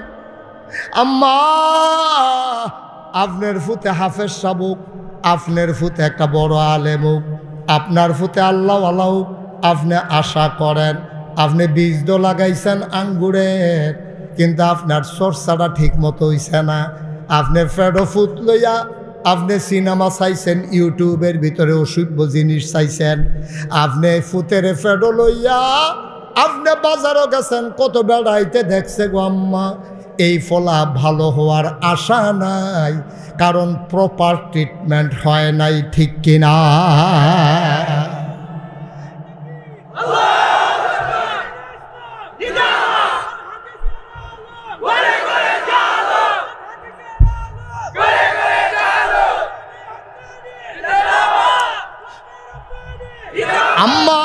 আম্মা, আপনার ফুতে হাফেজ সাবুক, আপনার ফুতে একটা বড় আলেম হোক, আপনার ফুতে আল্লাহ আল্লাহ আপনি আশা করেন। আপনি বীজ তো লাগাইছেন আঙ্গুরের, কিন্তু আপনার চর্চাটা ঠিক মতো হইছে না। আপনি ফেডো ফুট লইয়া আপনি সিনেমা চাইছেন, ইউটিউবের ভিতরে অসভ্য জিনিস চাইছেন। আপনি ফুতের ফেডো লইয়া আপনি বাজারও গেছেন, কত বেড়াইতে দেখছে গো আম্মা। এই ফলা ভালো হওয়ার আশা নাই, কারণ প্রপার ট্রিটমেন্ট হয় নাই, ঠিক কিনা? আম্মা,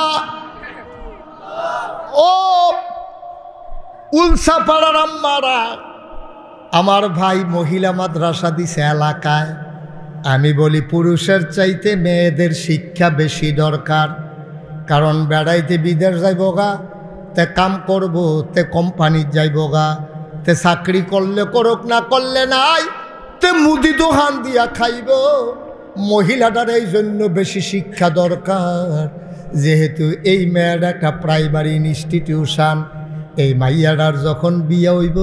ও উলসাপাড়ার আম্মারা, আমার ভাই মহিলা মাদ্রাসা দিছে এলাকায়। আমি বলি পুরুষের চাইতে মেয়েদের শিক্ষা বেশি দরকার, কারণ বেড়াইতে বিদেশ যাইব গা, তে কাম করব, তে কোম্পানির যাইব গা, তে চাকরি করলে করুক, না করলে নাই, তে মুদি দোকান দিয়া খাইব। মহিলাটার এই জন্য বেশি শিক্ষা দরকার, যেহেতু এই মেয়ের একটা প্রাইমারি ইনস্টিটিউশন। এই মাইয়াটার যখন বিয়ে হইব,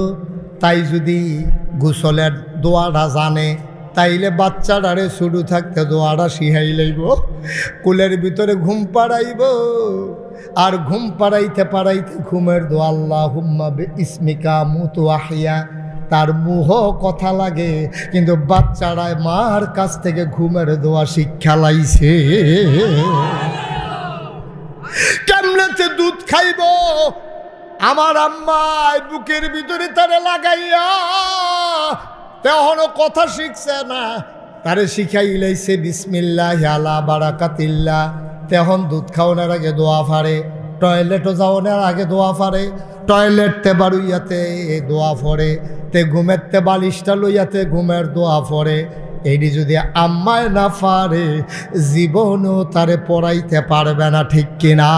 তাই যদি গোসলের দোয়াটা জানে, তাইলে বাচ্চাটারে শুরু থাকতে দোয়াটা শিখাই লইব, কুলের ভিতরে ঘুম পাড়াইব। আর ঘুম পাড়াইতে পাড়াইতে ঘুমের দোয়া আল্লাহুম্মা বিইসমিকা মুতু আহিয়া, তার মুহ কথা লাগে, কিন্তু বাচ্চারা মার কাছ থেকে ঘুমের দোয়া শিক্ষা লাইছে। কেমনেতে দুধ খাইব, আমার আম্মায় বুকের ভিতরে তারে লাগাইয়া, তেহনো কথা শিখছে না, তারে শিখাই লাইছে বিসমিল্লাহ আলা বারাকাতিল্লাহ। তেহন দুধ খাওয়ানোর আগে দোয়া ফারে, টয়লেটও যাওয়ানোর আগে দোয়া ফারে, টয়লেটতে বাড়ুইয়াতে দোয়া ফরে, তে ঘুমেরতে বালিশটা লইয়াতে ঘুমের দোয়া ফরে। এইটি যদি আম্মায় না পারে, জীবনও তারে পড়াইতে পারবে না, ঠিক কিনা?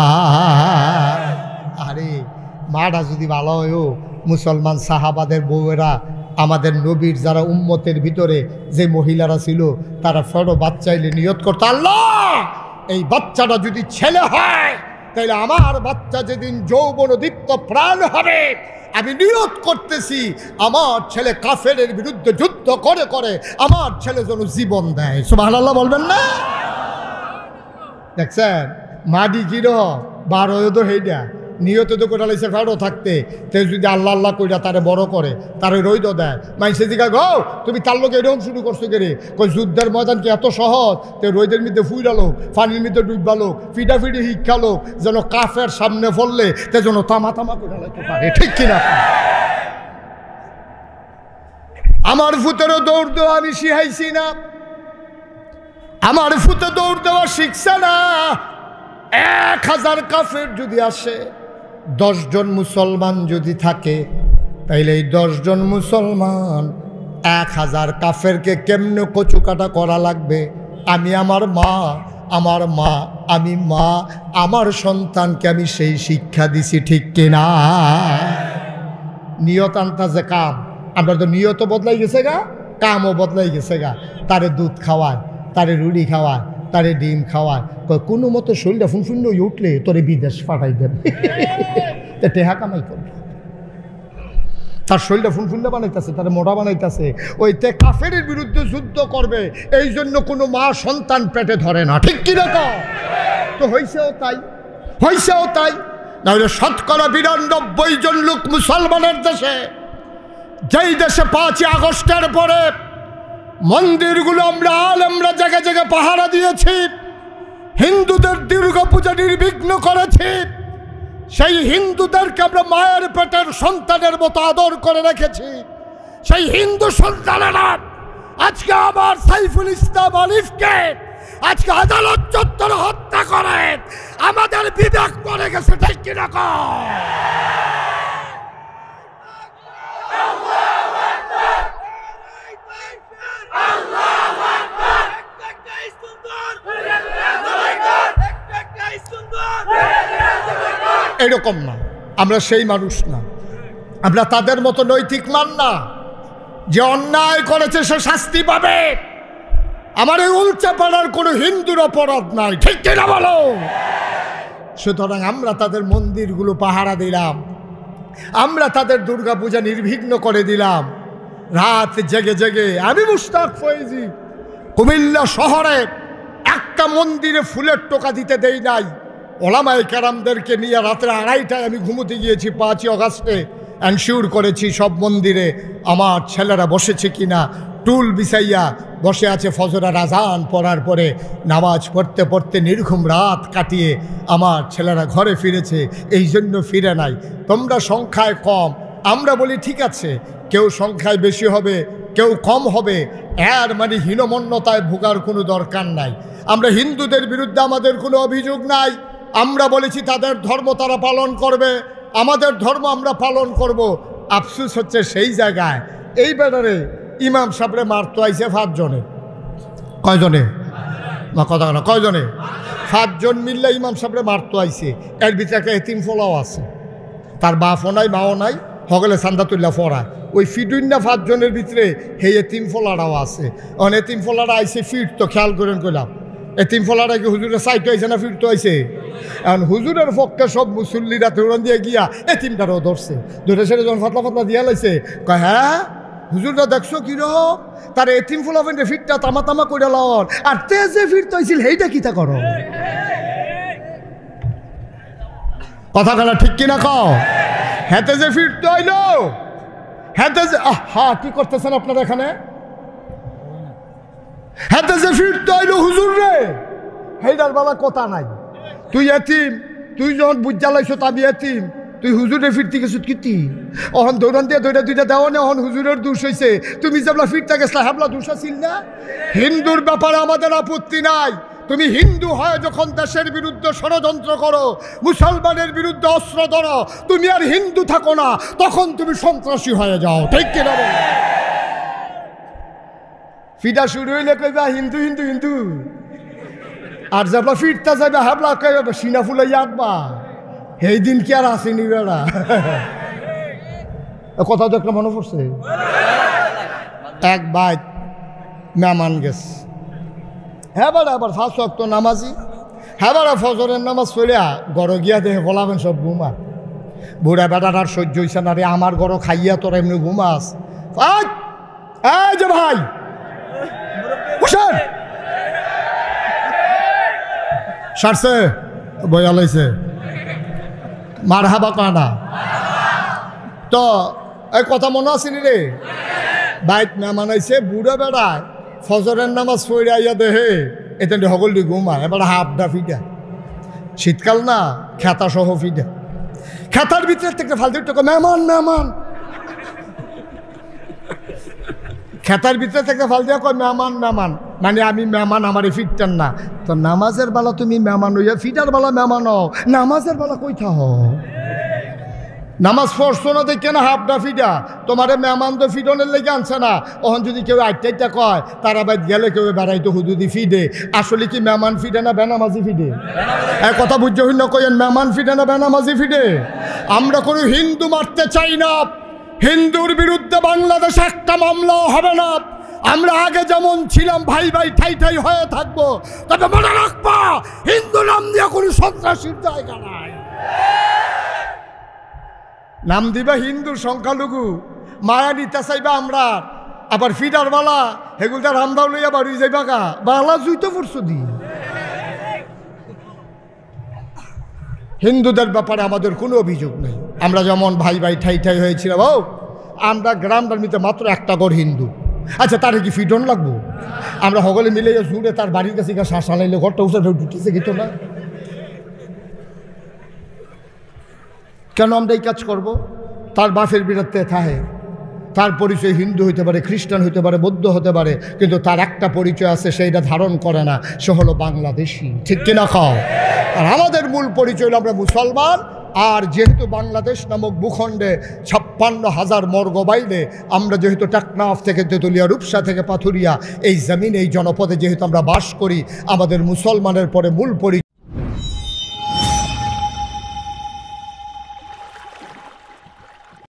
আরে মাটা যদি ভালো হয়েও, মুসলমান সাহাবাদের বউয়েরা, আমাদের নবীর যারা উম্মতের ভিতরে যে মহিলারা ছিল, তারা ফেরো বাচ্চাইলে নিয়ত করতো, আল্লাহ এই বাচ্চাটা যদি ছেলে হয়, তাহলে আমার বাচ্চা যেদিন যৌবন দীপ্ত প্রাণ হবে, আমি নিয়ত করতেছি আমার ছেলে কাফেরের বিরুদ্ধে যুদ্ধ করে করে আমার ছেলে যেন জীবন দেয়। সুবহানাল্লাহ বলবেন না? দেখছেন মাটি কিরো বারোয় তো সেইটা নিয়ত তো কোটা লাইছে ফেরো থাকতে, তে যদি আল্লাহ আল্লাহ কইরা তারে বড় করে, তারে রইদ দেয়। মাইসে দিকা গো তুমি তার লোক এরকম শুরু করছো কেরে, কই যুদ্ধের ময়দান কি এত সহজ? তে রইদের মধ্যে ফুইরালো, পানির মধ্যে ডুববালো, ফিডাফিডি শিক্ষালো, যেন কাফের সামনে পড়লে তে যেন তামা তামা করে লাইতে পারে, ঠিক কিনা? আমার ফুতেরও দৌড় দেওয়া আমি শিখাইছি না, আমার ফুতে দৌড় দেওয়া শিখছে না। 1000 কাফের যদি আসে, 10 জন মুসলমান যদি থাকে, তাইলে এই 10 জন মুসলমান 1000 কাফেরকে কেমনে কচুকাটা করা লাগবে। আমি আমার মা, আমি মা, আমার সন্তানকে আমি সেই শিক্ষা দিছি, ঠিক কিনা? নিয়ত আনতা যে কাম, আমরা তো নিয়তও বদলাই গেছে গা, কামও বদলাই গেছে গা। তারে দুধ খাওয়ায়, তারে রুটি খাওয়ায়, তারে ডিম খাওয়ায়, কোনো মতো শরীরটা ফুনফুন্ন হয়ে উঠলে তোরে বিদেশ পাঠাই দেবে, টেহা কামাই করবে। তার শরীরটা ফুনফুন্না বানাইতেছে, তার মোটা বানাইতেছে, ওই তে কাফের বিরুদ্ধে যুদ্ধ করবে, এই জন্য কোনো মা সন্তান পেটে ধরে না, ঠিক কিনা? তো হয়েছেও তাই, হয়েছেও তাই। নাহলে 92% জন লোক মুসলমানের দেশে, যেই দেশে 5ই আগস্টের পরে মন্দিরগুলো আমরা জায়গায় জায়গায় পাহারা দিয়েছি, হিন্দুদের দুর্গাপূজা নির্বিঘ্ন করেছি, সেই হিন্দুদেরকে আমরা মায়ের পেটের সন্তানের মতো আদর করে রেখেছি। সেই হিন্দু সন্তানেরা আজকে আবার সাইফুল ইসলাম আলিফকে আজকে আদালত চত্বরে হত্যা করে, আমাদের বিবেক মরে গেছে, ঠিক কিনা? আল্লাহ এরকম না, আমরা সেই মানুষ না। আমরা তাদের মতো নৈতিক মান না যে অন্যায় করেছে সে শাস্তি পাবে। আমার এই উল্চাপাড়ার কোনো হিন্দুর অপরাধ নাই, ঠিক কিনা বলো? সুতরাং আমরা তাদের মন্দিরগুলো পাহারা দিলাম, আমরা তাদের দুর্গাপূজা নির্বিঘ্ন করে দিলাম। রাত জেগে জেগে আমি মুশতাক ফয়েজি কুমিল্লা শহরে একটা মন্দিরে ফুলের টোকা দিতে দেই নাই। ওলামায়ে কেরামদেরকে নিয়ে রাত্রে 2:30টায় আমি ঘুমোতে গিয়েছি 5ই আগস্টে। এনশিওর করেছি সব মন্দিরে আমার ছেলেরা বসেছে কিনা, টুল বিছাইয়া বসে আছে। ফজরের আজান পড়ার পরে নামাজ পড়তে পড়তে নির্ঘুম রাত কাটিয়ে আমার ছেলেরা ঘরে ফিরেছে। এই জন্য ফিরে নাই। তোমরা সংখ্যায় কম, আমরা বলি ঠিক আছে, কেউ সংখ্যায় বেশি হবে, কেউ কম হবে, এর মানে হীনমন্যতায় ভোগার কোনো দরকার নাই। আমরা হিন্দুদের বিরুদ্ধে আমাদের কোনো অভিযোগ নাই। আমরা বলেছি তাদের ধর্ম তারা পালন করবে, আমাদের ধর্ম আমরা পালন করব। আফসোস হচ্ছে সেই জায়গায় এই ব্যাটারে ইমাম সাহেবরে মারতো আইছে 5 জনে। কয়জনে? মা কথা না, কয়জনে? 5 জন মিললে ইমাম সাহেবরে মারতো আইছে। এর ভিতরে একটা এতিম ফলাও আছে, তার বাপও নাই মাও নাই, হগলে চান্দাতুল্লাহ ফরা। ওই ফিডুইন্না 5 জনের ভিতরে হে এতিম ফলারাও আছে। অন এতিম ফলারা আইছে ফিরতো, খেয়াল করেন কইলাম। এতিম ফলারা কি হুজুরের সাইটে আইছে না ফিরতো আইছে? এখন হুজুরের পক্ষে সব মুসল্লিরা তৌরান দিয়ে গিয়া এতিমটারও ধরছে, ধরে সেটা যখন ফাতলা ফাতলা দিয়া লাইছে, কয় হ্যাঁ হুজুররা দেখছো কিরকম তার এতিম ফুলাফেন্ডে ফিরটা তামা তামা করে লন, আর তে যে ফিরতে হয়েছিল সেইটা কিতা করো? কথা কানা ঠিক কিনা কও? হেতে যে ফিরতে হইল, হেতে যে হ্যাঁ কি করতেছেন আপনারা এখানে? হেতে যে ফিরতে হইল হুজুর রে, হেইটার বাবা কথা নাই। তুই এতিম, তুই যখন বুঝা লাইছ আমি এতিম, তুই হুজুরে ফিরতে গেছো কিতি? অহন দৌড়ান দিয়ে দৌড়া দুইটা দেওয়া না, অহন হুজুরের দোষ হয়েছে। তুমি যেবলা ফিরতে গেছলা হেবলা দোষ আছিল না? হিন্দুর ব্যাপারে আমাদের আপত্তি নাই। তুমি হিন্দু হয় যখন দেশের বিরুদ্ধে ষড়যন্ত্র করো, মুসলমানের বিরুদ্ধে অস্ত্র ধরো, তুমি আর হিন্দু থাকো না, তখন তুমি সন্ত্রাসী হয়ে যাও, ঠিক কিনা? ফিটা শুরু হইলে কইবা হিন্দু হিন্দু হিন্দু, আর যাবলা ফিরতে যাবে হাবলা কইবা সিনা ফুলাইয়া আঁকবা। এই দিন কি আর আসেনি বেড়া? কথা তো একটা মনে পড়ছে। এক বাইক মেহমান গেছে, হ্যাঁ বাড়া আবার 5 ওয়াক্ত নামাজি, হ্যাঁ বাড়া ফজরের নামাজ পড়িয়া গড় গিয়া দেখে বলাবেন সব ঘুমা। বুড়া বেটার আর সহ্য হইছে না রে, আমার গড় খাইয়া তোর এমনি ঘুমাস। এই যে ভাই সারছে বয়া লাইছে মার হাবা কানা। তো এই কথা মনে আসেনি রে? বাইক মেহমান আইছে, বুড়া বেড়ায় ফজরের নামাজ পড়ে আইয়া দেহে এতে হগলটি ঘুমায়। এবার হাফডা ফিডা, শীতকাল না, খেতা সহ ফিডা। খেতার ভিতরে থেকে ফালতু টাকা মেহমান মেহমান, খেতার ভিতরে থেকে ফালতু কয় মেহমান মেহমান, মানে আমি মেহমান, আমার ফিরতেন না। তো নামাজের বেলা তুমি মেহমান হইয়া ফিটার বেলা মেহমান হও, নামাজের বেলা কইথা হ? নামাজ পড়ছো না দেখে না হাফডা ফিডা, তোমারে মেহমান তো ফিডনের লেগে আনছে না। ওখান যদি কেউ 8টা কয় তারা বাইত গেলে কেউ বেড়াইতো হুদুদি ফিডে, আসলে কি মেহমান ফিডে না বেনামাজি ফিডে? এক কথা বুঝতে হইল কইেন মেহমান ফিডে না বেনামাজি ফিডে? আমরা কোনো হিন্দু মারতে চাই না, হিন্দুর বিরুদ্ধে বাংলাদেশে একটা মামলাও হবে না। আমরা আগে যেমন ছিলাম ভাই ভাই ঠাই ঠাই হয়ে থাকবো, তবে মনে রাখবা হিন্দু নাম দিয়ে কোনো সন্ত্রাসীর জায়গা নাই। নাম দিবা হিন্দুর সংখ্যালঘু, মায়া নিতে চাইবা আমরা, আবার ফিডার বালা হেগুলটা রামদাও লইয়া বাড়ি যাইবা গা, বালা জুইতে পড়ছো দি। হিন্দুদের ব্যাপারে আমাদের কোনো অভিযোগ নেই। আমরা যেমন ভাই ভাই ঠাই ঠাই হয়েছিলাম, ও আমরা গ্রামটার মিতে মাত্র একটা ঘর হিন্দু, আচ্ছা তার কি ফিডন লাগবো? আমরা সকলে মিলে জুড়ে তার বাড়ির কাছে শ্বাস আনাইলে ঘরটা উঠে ঢুকতেছে গেত না। কেন আমরা এই কাজ করব? তার বাপের বিরুদ্ধে থাকে, তার পরিচয় হিন্দু হইতে পারে, খ্রিস্টান হইতে পারে, বৌদ্ধ হতে পারে, কিন্তু তার একটা পরিচয় আছে, সেইটা ধারণ করে না, সে হলো বাংলাদেশি, ঠিক কিনা খাও? আর আমাদের মূল পরিচয় হলো আমরা মুসলমান। আর যেহেতু বাংলাদেশ নামক ভূখণ্ডে 56,000 মর্গ বাইলে, আমরা যেহেতু টেকনাফ থেকে তেতুলিয়া, রূপসা থেকে পাথুরিয়া, এই জমিন এই জনপদে যেহেতু আমরা বাস করি, আমাদের মুসলমানের পরে মূল পরিচয়